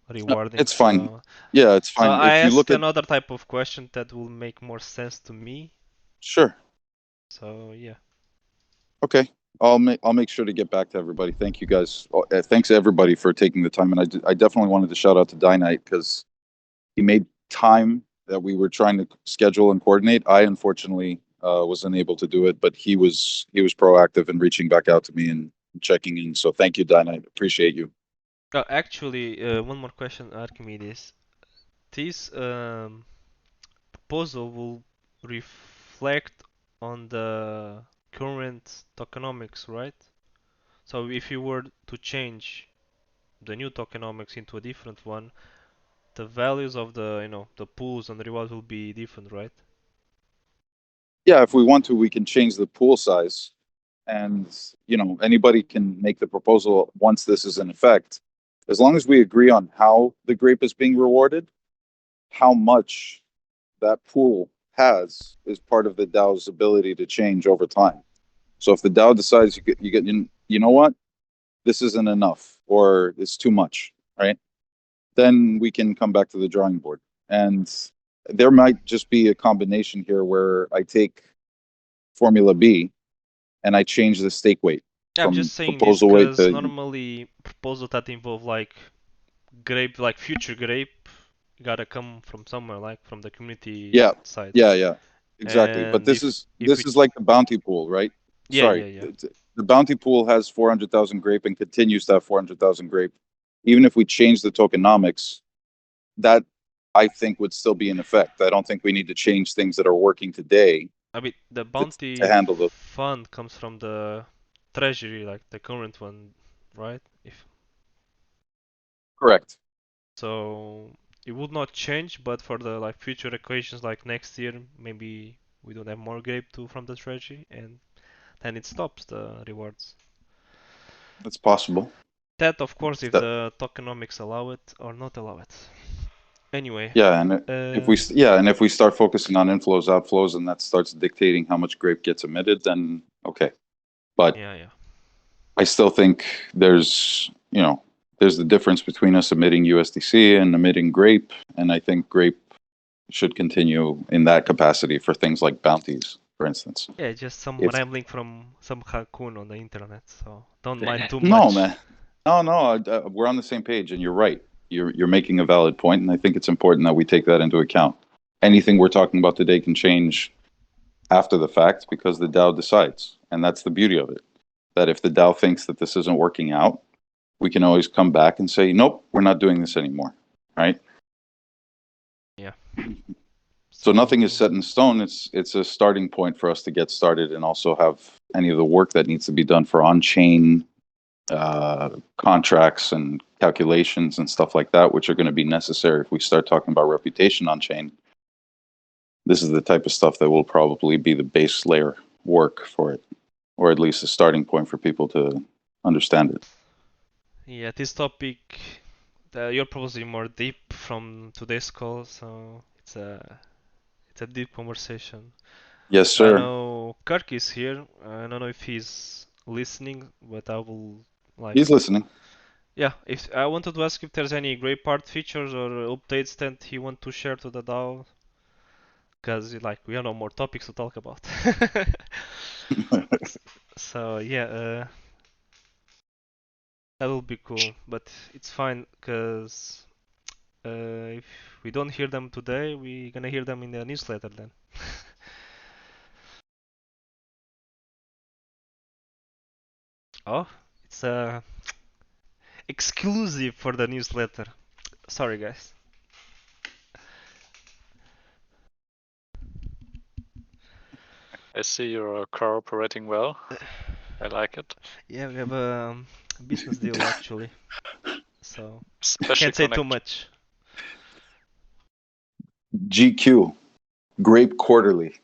rewarding. It's fine. So, Yeah, it's so fine. I If you look ask at, another type of question that will make more sense to me. sure. So yeah. Okay. I'll make sure to get back to everybody. Thank you guys. Thanks everybody for taking the time. And I definitely wanted to shout out to Dynite because he made time that we were trying to schedule and coordinate. I unfortunately was unable to do it, but he was proactive in reaching back out to me and checking in. So thank you, Dynite. Appreciate you. Actually, one more question, Archimedes. This proposal will reflect on the current tokenomics, right? So if you were to change the new tokenomics into a different one, the values of the pools and the rewards will be different, right? Yeah, if we want to, we can change the pool size, and anybody can make the proposal once this is in effect, as long as we agree on how the grape is being rewarded, how much that pool has is part of the DAO's ability to change over time. So if the DAO decides you know what, this isn't enough or it's too much, right? Then we can come back to the drawing board. And there might just be a combination here where I take formula B and I change the stake weight Yeah, I'm from just saying this proposal weight because to, normally proposals that involve like grape, like future grape, gotta come from somewhere, like from the community yeah, side. yeah, exactly. But And this is like the bounty pool, right? Sorry, yeah. the bounty pool has 400,000 grape and continues to have 400,000 grape. Even if we change the tokenomics, that I think would still be in effect. I don't think we need to change things that are working today I mean, the to bounty handle the. fund comes from the treasury, like the current one, right? If Correct. so, it would not change, but for the like future equations, like next year, maybe we don't have more grape to from the treasury, and then it stops the rewards. That's possible. That, of course, if That, the tokenomics allow it or not allow it. Anyway, yeah, and if we start focusing on inflows, outflows, and that starts dictating how much grape gets emitted, then okay. But yeah. I still think there's the difference between us emitting USDC and emitting grape, and I think grape should continue in that capacity for things like bounties, for instance. Yeah, just some If rambling from some Hakun on the internet, so don't mind too no, much. man, no, we're on the same page, and you're right. You're making a valid point, and I think it's important that we take that into account. Anything we're talking about today can change after the fact because the DAO decides, and that's the beauty of it. That if the DAO thinks that this isn't working out, we can always come back and say, nope, we're not doing this anymore, right? Yeah. So nothing is set in stone. It's a starting point for us to get started and also have any of the work that needs to be done for on-chain contracts and calculations and stuff like that, which are going to be necessary if we start talking about reputation on-chain. This is the type of stuff that will probably be the base layer work for it, or at least a starting point for people to understand it. Yeah, this topic, you're probably more deep from today's call, so it's a deep conversation. Yes, I sir. know Kirk is here. I don't know if he's listening, but I will like. He's listening. Yeah, if I wanted to ask if there's any great part features or updates that he want to share to the DAO, because like we have no more topics to talk about. So yeah, that will be cool, but it's fine because if we don't hear them today, we're gonna hear them in the newsletter then. Oh, it's exclusive for the newsletter. Sorry, guys. I see you're cooperating well. I like it. Yeah, we have a business deal actually, so Special can't say too connection. much. GQ, Grape Quarterly.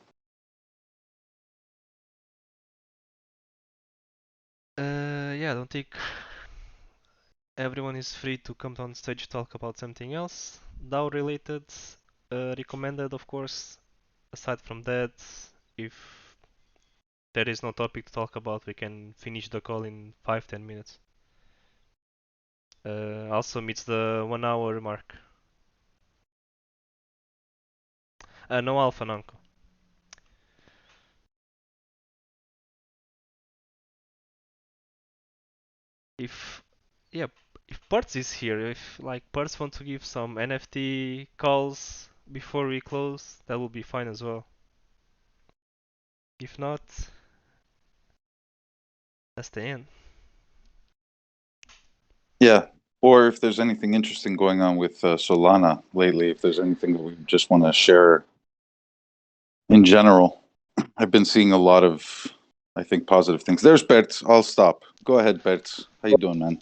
Yeah, yeah, I don't think everyone is free to come on stage to talk about something else. DAO related, recommended, of course. Aside from that, if there is no topic to talk about, we can finish the call in 5-10 minutes. Also meets the 1 hour mark. No alpha, Nanko. If yeah, if Perts is here, if like Perts want to give some NFT calls before we close, that will be fine as well. If not, that's the end. Yeah. Or if there's anything interesting going on with Solana lately, if there's anything that we just want to share in general. I've been seeing a lot of, I think, positive things. There's Bert. I'll stop. Go ahead, Bert. How you doing, man?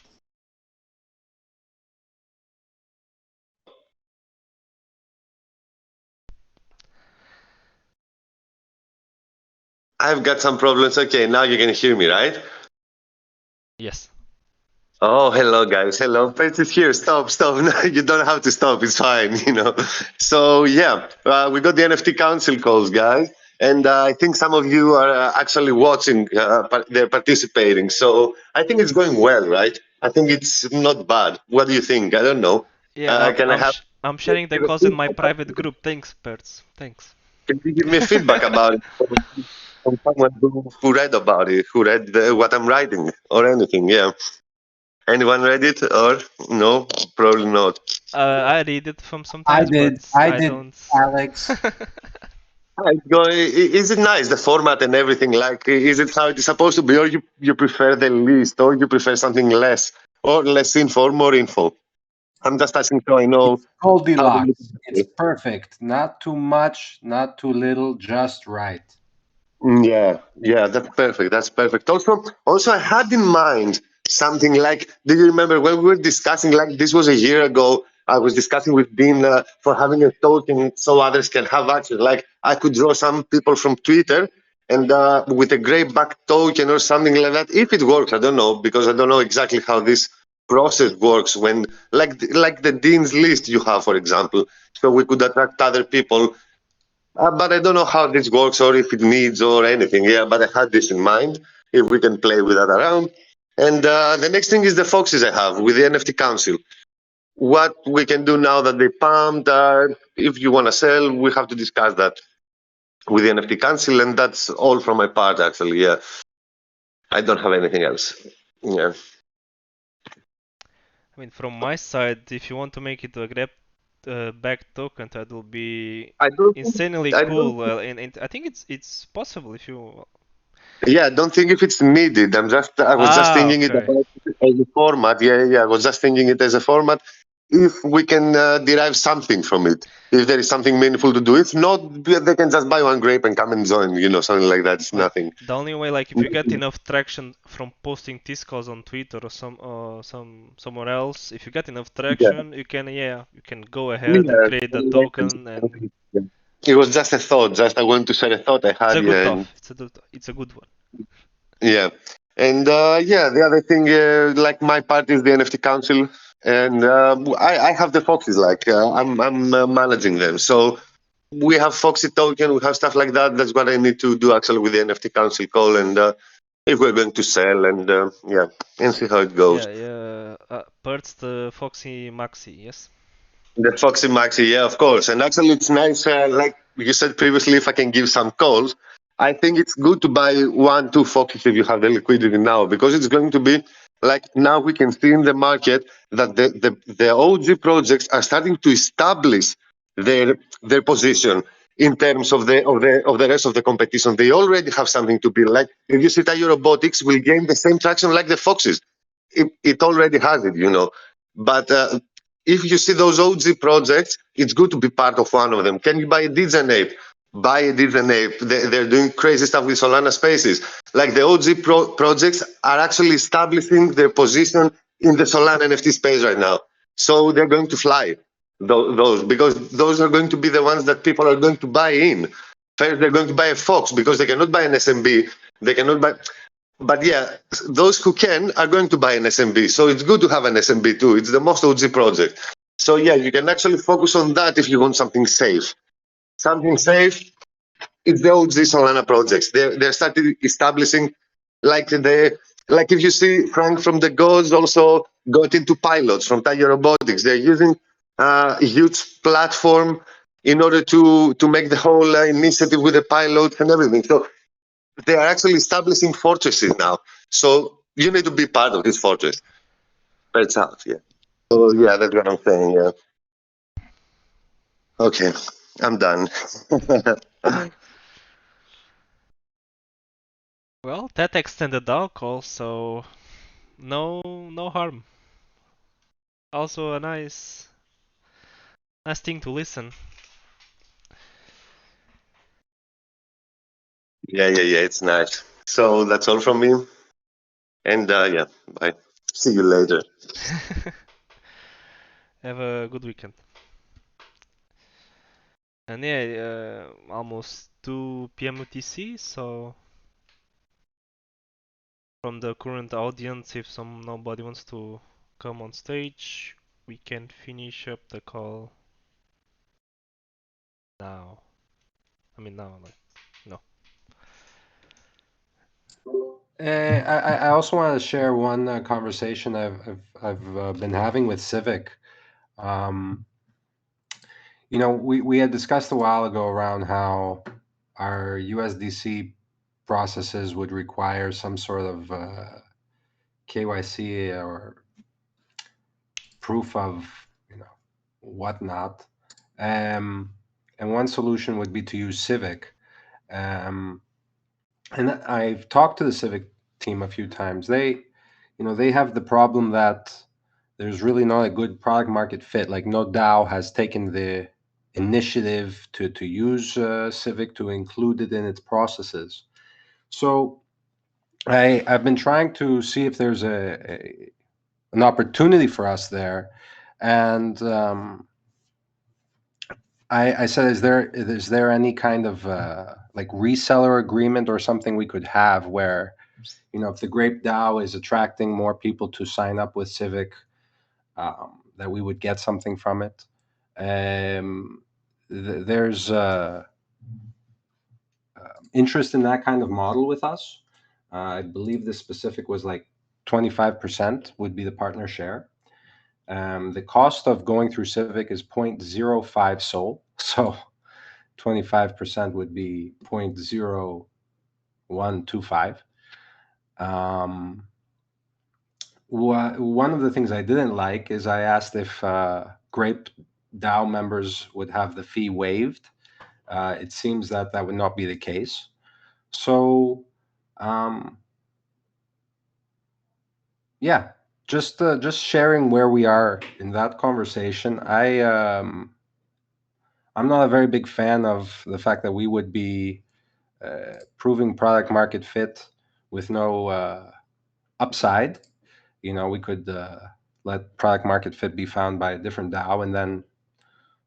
I've got some problems. Okay, now you can hear me, right? Yes. Oh, hello, guys. Hello. Pet is here. Stop. No, you don't have to stop. It's fine, So, yeah, we got the NFT Council calls, guys. And I think some of you are actually watching, they're participating. So I think it's going well, right? I think it's not bad. What do you think? I don't know. Yeah, Can I have... I'm sharing the calls in my private group. Thanks, Perts. Thanks. Can you give me feedback about it from someone who read about it, who read what I'm writing or anything? Yeah. Anyone read it or no? Probably not. I read it from sometimes, but I did, don't. Alex. Is it nice, the format and everything? Like, is it how it's supposed to be, or you prefer the list, or you prefer something less, or less info, or more info? I'm just asking so I know. Goldilocks. It's perfect. Not too much, not too little, just right. Yeah, that's perfect. That's perfect. Also, I had in mind something like, do you remember when we were discussing, like this was a year ago, I was discussing with Dean for having a token so others can have access. Like I could draw some people from Twitter and with a Grape back token or something like that. If it works, I don't know, because I don't know exactly how this process works when, like the Dean's list you have, for example. So we could attract other people. But I don't know how this works or if it needs or anything. Yeah, but I had this in mind. If we can play with that around. And the next thing is the foxes I have with the NFT Council. What we can do now that they pumped, if you want to sell, we have to discuss that with the NFT Council. And that's all from my part, actually. Yeah, I don't have anything else. Yeah. I mean, from my side, if you want to make it a Grab back token, that will be I don't insanely think, cool. And I think it's possible if you. Yeah, I don't think if it's needed. I was just thinking it Okay. about it as a format. Yeah, I was just thinking it as a format. If we can derive something from it, if there is something meaningful to do. If not, they can just buy one grape and come and join. Something like that. It's Like, nothing. the only way, like, if you get enough traction from posting Tiscos on Twitter or somewhere else, if you get enough Yeah, traction, you can go ahead and yeah. create the token, and It was just a thought. Just I wanted to share a thought I it's had. a good Yeah, thought. and, It's a good one. yeah. And yeah, the other thing, like my part is the NFT Council, and I have the foxes. Like I'm managing them, so. We have Foxy token, we have stuff like that. That's what I need to do actually with the NFT Council call, and if we're going to sell, and yeah, and see how it goes. Yeah. Perts the Foxy Maxi, yes. The Foxy Maxi, yeah, of course. And actually, it's nice. Like you said previously, if I can give some calls, I think it's good to buy 1-2 Foxes if you have the liquidity now, because it's going to be like now we can see in the market that the OG projects are starting to establish their position in terms of the rest of the competition. They already have something to build. Like if you see Tayo Robotics will gain the same traction like the Foxes. It already has it. But if you see those OG projects, it's good to be part of one of them. Can you buy a Digen Ape? Buy a Digen Ape. They're doing crazy stuff with Solana Spaces. Like the OG projects are actually establishing their position in the Solana NFT space right now. So they're going to fly, those, because those are going to be the ones that people are going to buy in. First, they're going to buy a Fox because they cannot buy an SMB. They cannot buy. But yeah, those who can are going to buy an SMB. So it's good to have an SMB too. It's the most OG project. So yeah, you can actually focus on that if you want something safe. Something safe, it's the OG Solana projects. They're started establishing like if you see Frank from the Gods also got into pilots from Tiger Robotics. They're using a huge platform in order to make the whole initiative with the pilots and everything. So they are actually establishing fortresses now. So you need to be part of this fortress. That's out, yeah. Oh yeah, that's what I'm saying, yeah. Okay, I'm done. Well, that extended our call, so no harm. Also a nice thing to listen. Yeah, it's nice. So that's all from me. And yeah, bye. See you later. Have a good weekend. And yeah, almost 2 p.m. UTC, so from the current audience, if nobody wants to come on stage, we can finish up the call now. I mean now, like, no. I also want to share one conversation I've been having with Civic. You know, we had discussed a while ago around how our USDC processes would require some sort of KYC or proof of, you know, whatnot. And one solution would be to use Civic. And I've talked to the Civic team a few times. They have the problem that there's really not a good product market fit. Like no DAO has taken the initiative to use Civic, to include it in its processes. So I've been trying to see if there's an opportunity for us there, and I said, is there any kind of like reseller agreement or something we could have where, you know, if the Grape DAO is attracting more people to sign up with Civic, that we would get something from it. There's interest in that kind of model with us. I believe the specific was like 25% would be the partner share. The cost of going through Civic is 0.05 SOL, so 25% would be 0.0125. One of the things I didn't like is I asked if Grape DAO members would have the fee waived. It seems that that would not be the case. So, yeah, just sharing where we are in that conversation. I'm not a very big fan of the fact that we would be proving product market fit with no upside. You know, we could let product market fit be found by a different DAO and then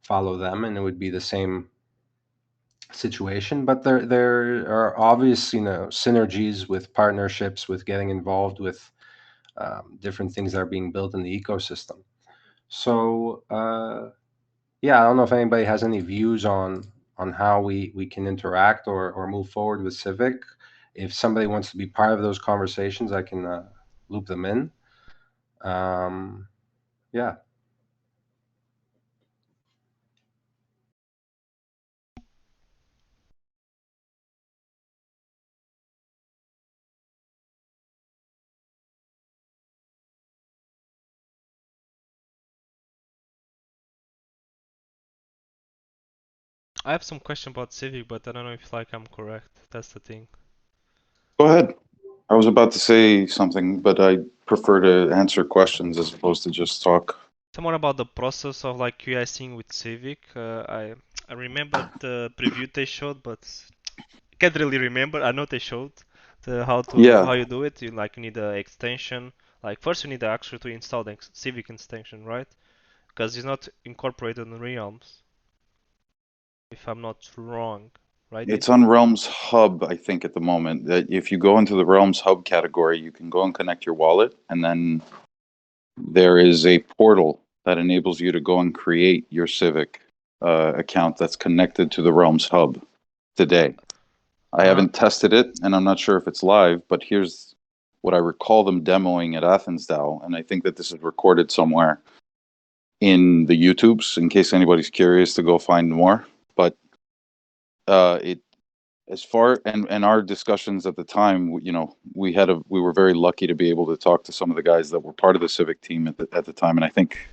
follow them, and it would be the same situation. But there are obvious, you know, synergies with partnerships, with getting involved with different things that are being built in the ecosystem. So yeah, I don't know if anybody has any views on how we can interact or move forward with Civic. If somebody wants to be part of those conversations, I can loop them in. Yeah. I have some question about Civic, but I don't know if like I'm correct. That's the thing. Go ahead. I was about to say something, but I prefer to answer questions as opposed to just talk. Some more about the process of like QICing with Civic. I remember the preview they showed, but can't really remember. I know they showed how Yeah. you do it. You need an extension. Like first you need actually to install the Civic extension, right? Because it's not incorporated in Realms, if I'm not wrong. right? It's on Realms Hub, I think, at the moment. That if you go into the Realms Hub category, you can go and connect your wallet, and then there is a portal that enables you to go and create your Civic account that's connected to the Realms Hub today. I haven't tested it, and I'm not sure if it's live, but here's what I recall them demoing at Athens DAO, and I think that this is recorded somewhere in the YouTubes, in case anybody's curious to go find more. But it, as far and our discussions at the time, you know, we were very lucky to be able to talk to some of the guys that were part of the Civic team at the time, and I think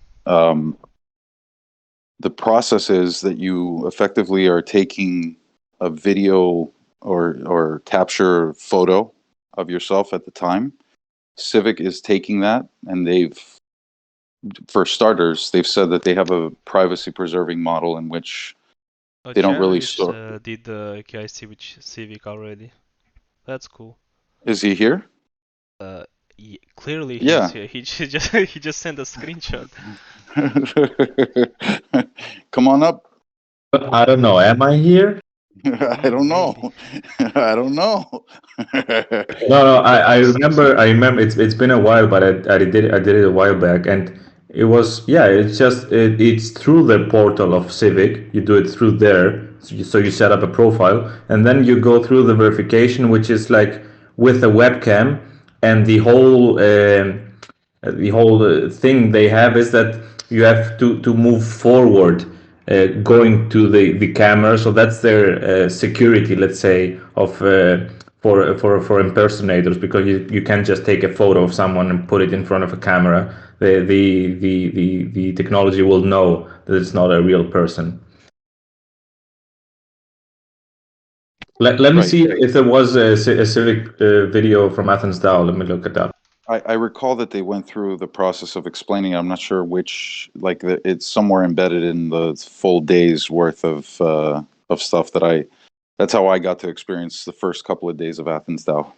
the process is that you effectively are taking a video or capture photo of yourself at the time. Civic is taking that, and for starters, they've said that they have a privacy preserving model in which they don't really store. Did the KIC with Civic already. That's cool. Is he here? Clearly Yeah. he's here. He just sent a screenshot. Come on up. I don't know. Am I here? I don't know. I don't know. No. I remember. It's been a while, but I did it a while back, and it was it's through the portal of Civic. You do it through there, so you set up a profile, and then you go through the verification, which is like with a webcam, and the whole thing they have is that you have to move forward, going to the camera. So that's their security, let's say, of for impersonators, because you can't just take a photo of someone and put it in front of a camera. The technology will know that it's not a real person. Let me Right. see if there was a Civic video from Athens DAO. Let me look at that. I recall that they went through the process of explaining it. I'm not sure which, it's somewhere embedded in the full day's worth of stuff that's how I got to experience the first couple of days of Athens DAO.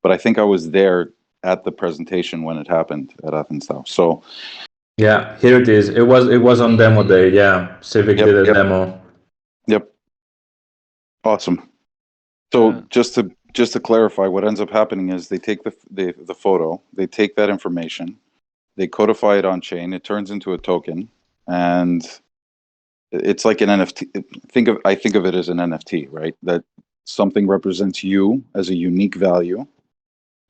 But I think I was there at the presentation when it happened at Athens DAO. So yeah, here it is. It was on demo day. Yeah, Civic did a demo. Yep. Awesome. So just to clarify, what ends up happening is they take the photo, they take that information, they codify it on chain, it turns into a token, and it's like an NFT. I think of it as an NFT, right? That something represents you as a unique value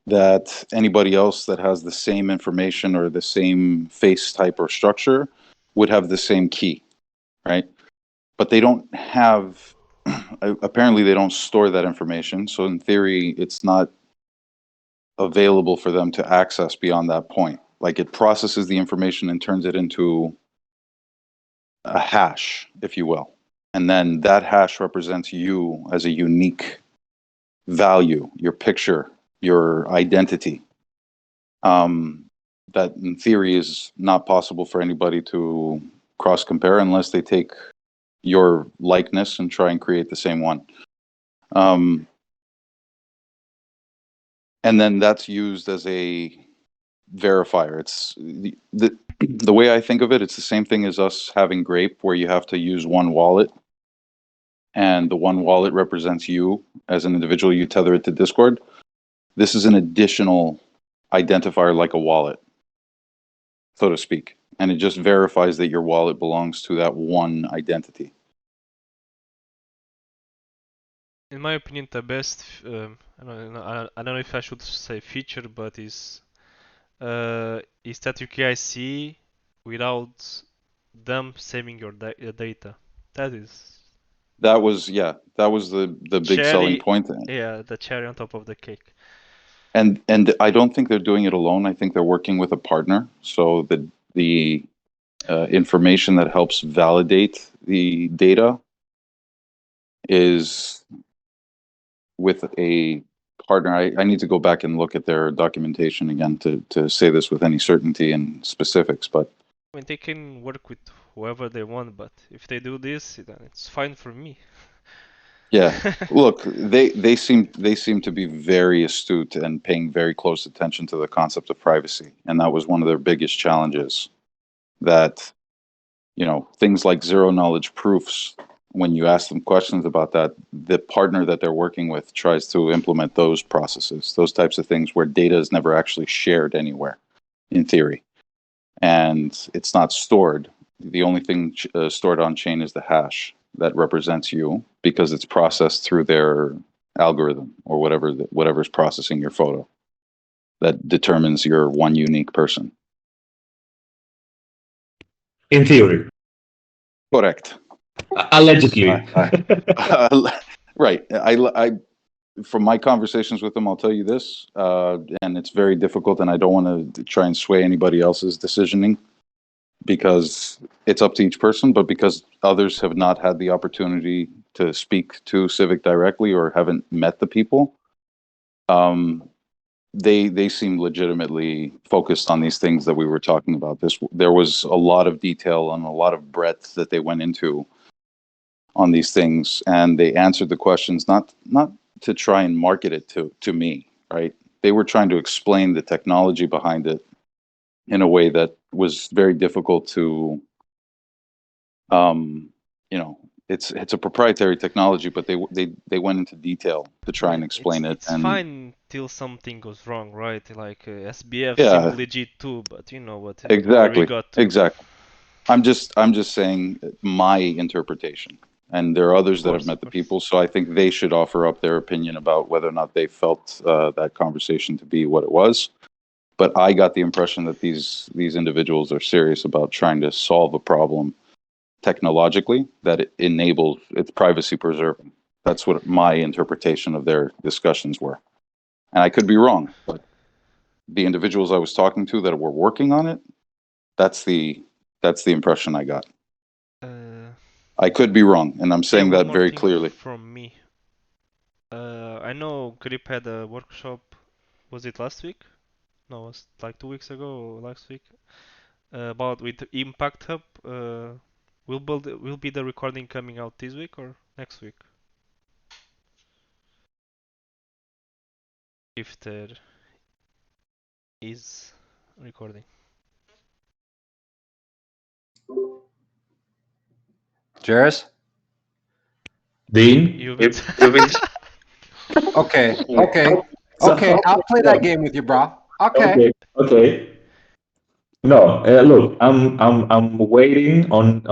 that anybody else that has the same information or the same face type or structure would have the same key, right? But they don't have, apparently they don't store that information. So in theory, it's not available for them to access beyond that point. Like, it processes the information and turns it into a hash, if you will. And then that hash represents you as a unique value, your picture, your identity. That in theory is not possible for anybody to cross compare unless they take your likeness and try and create the same one. And then that's used as a verifier. It's the way I think of it, it's the same thing as us having Grape, where you have to use one wallet, and the one wallet represents you as an individual. You tether it to Discord. This is an additional identifier, like a wallet, so to speak, and it just verifies that your wallet belongs to that one identity. In my opinion, the best, I don't know if I should say feature, but is that you KIC without them saving your data. That was the big selling point. Yeah, the cherry on top of the cake. And I don't think they're doing it alone. I think they're working with a partner. So the information that helps validate the data is with a partner. I need to go back and look at their documentation again to say this with any certainty and specifics. But I mean, they can work with whoever they want, but if they do this, then it's fine for me. Yeah, look, they seem to be very astute and paying very close attention to the concept of privacy, and that was one of their biggest challenges. That, you know, things like zero knowledge proofs when you ask them questions about that, the partner that they're working with tries to implement those processes, those types of things where data is never actually shared anywhere, in theory, and it's not stored. The only thing stored on chain is the hash that represents you, because it's processed through their algorithm or whatever's processing your photo, that determines you're one unique person. In theory, Correct. allegedly. Right. I from my conversations with them, I'll tell you this, and it's very difficult, and I don't want to try and sway anybody else's decisioning, because it's up to each person, but because others have not had the opportunity to speak to Civic directly or haven't met the people, they seem legitimately focused on these things that we were talking about. There was a lot of detail and a lot of breadth that they went into on these things, and they answered the questions not to try and market it to me, right? They were trying to explain the technology behind it in a way that was very difficult to, you know, it's a proprietary technology, but they went into detail to try and explain it. It's And fine till something goes wrong, right? Like SBF yeah, seemed legit too, but you know what? Where we exactly, got to. exactly. I'm just saying my interpretation, and there are others that have met the people, so I think they should offer up their opinion about whether or not they felt that conversation to be what it was. But I got the impression that these individuals are serious about trying to solve a problem technologically that it enables, it's privacy preserving. That's what my interpretation of their discussions were, and I could be wrong, but the individuals I was talking to that were working on it, that's the impression I got. I could be wrong, and I'm saying that very clearly. From me, I know Grip had a workshop. Was it last week? No, it was like 2 weeks ago or last week. About with Impact Hub. Will be the recording coming out this week or next week? If there is recording. Jairus? Dean? You've been Okay, So- okay. I'll play that game with you, bro. Okay. Okay. No, look, I'm waiting on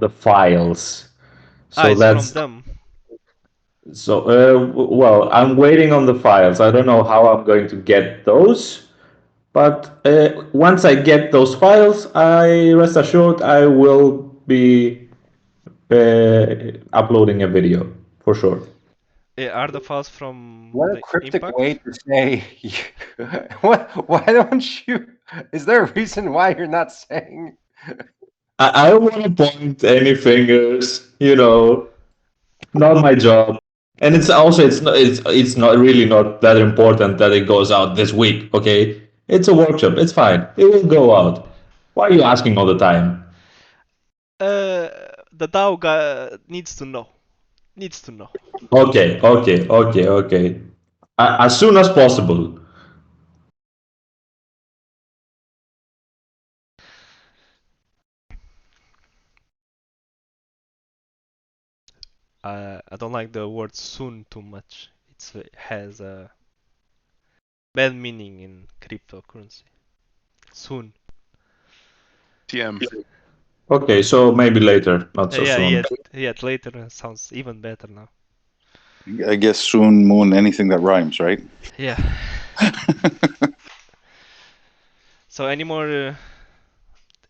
the files. So it's that's from them. so well, I'm waiting on the files. I don't know how I'm going to get those, but once I get those files, I rest assured I will be uploading a video for sure. Are the files from What a the cryptic Impact? way to say. What? Why don't you? Is there a reason why you're not saying? I don't want to point any fingers, not my job. And it's not really not that important that it goes out this week, okay? It's a workshop, it's fine. It will go out. Why are you asking all the time? The DAO guy needs to know. Needs to know. Okay. As soon as possible. I don't like the word soon too much. It has a bad meaning in cryptocurrency. Soon. TM. Okay, so maybe later, not so soon. Yeah, later sounds even better now. I guess soon, moon, anything that rhymes, right? Yeah. So any more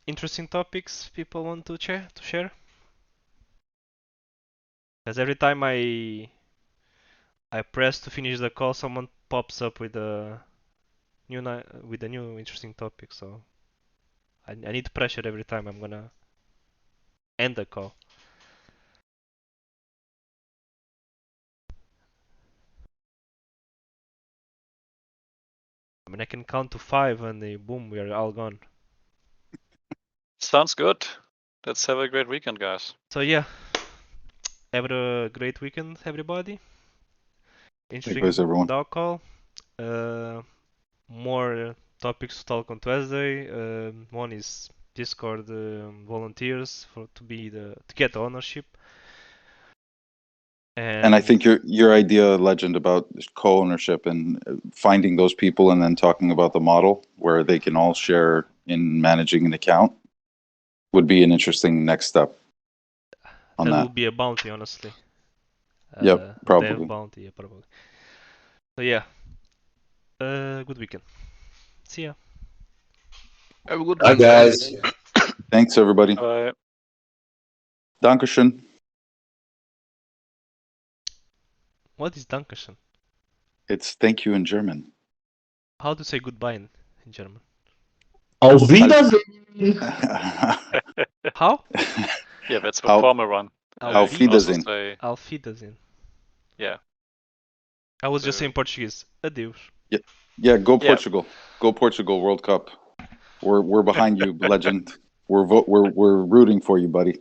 interesting topics people want to share? Because every time I press to finish the call, someone pops up with a new interesting topic. So I need to pressure every time I'm gonna end the call. I mean, I can count to 5 and boom, we are all gone. Sounds good. Let's have a great weekend, guys. So yeah, have a great weekend, everybody. Interesting Likewise, everyone. DAO call. More topics to talk on Thursday. One is Discord volunteers to get ownership. And I think your idea, Legend, about co-ownership and finding those people and then talking about the model where they can all share in managing an account would be an interesting next step on that that. will be a bounty, honestly. Yep, Dev probably. bounty, yeah, probably. So yeah, good weekend. See ya. Have a good Bye, one. guys. Thanks, everybody. Dankeschön. What is Dankeschön? It's thank you in German. How to say goodbye in German? Auf Wiedersehen. How? Yeah, that's the Auf- formal one. Auf You can also Wiedersehen. say, Auf Wiedersehen. yeah. I was just saying Portuguese. Adeus. Yeah, go Yeah. Portugal. Go Portugal World Cup. We're behind you, Legend. We're rooting for you, buddy.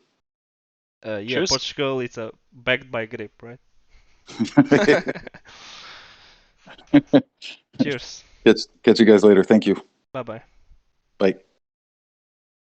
Yeah, Cheers. Portugal is backed by Grape, right? Cheers. Catch you guys later. Thank you. Bye bye. Bye.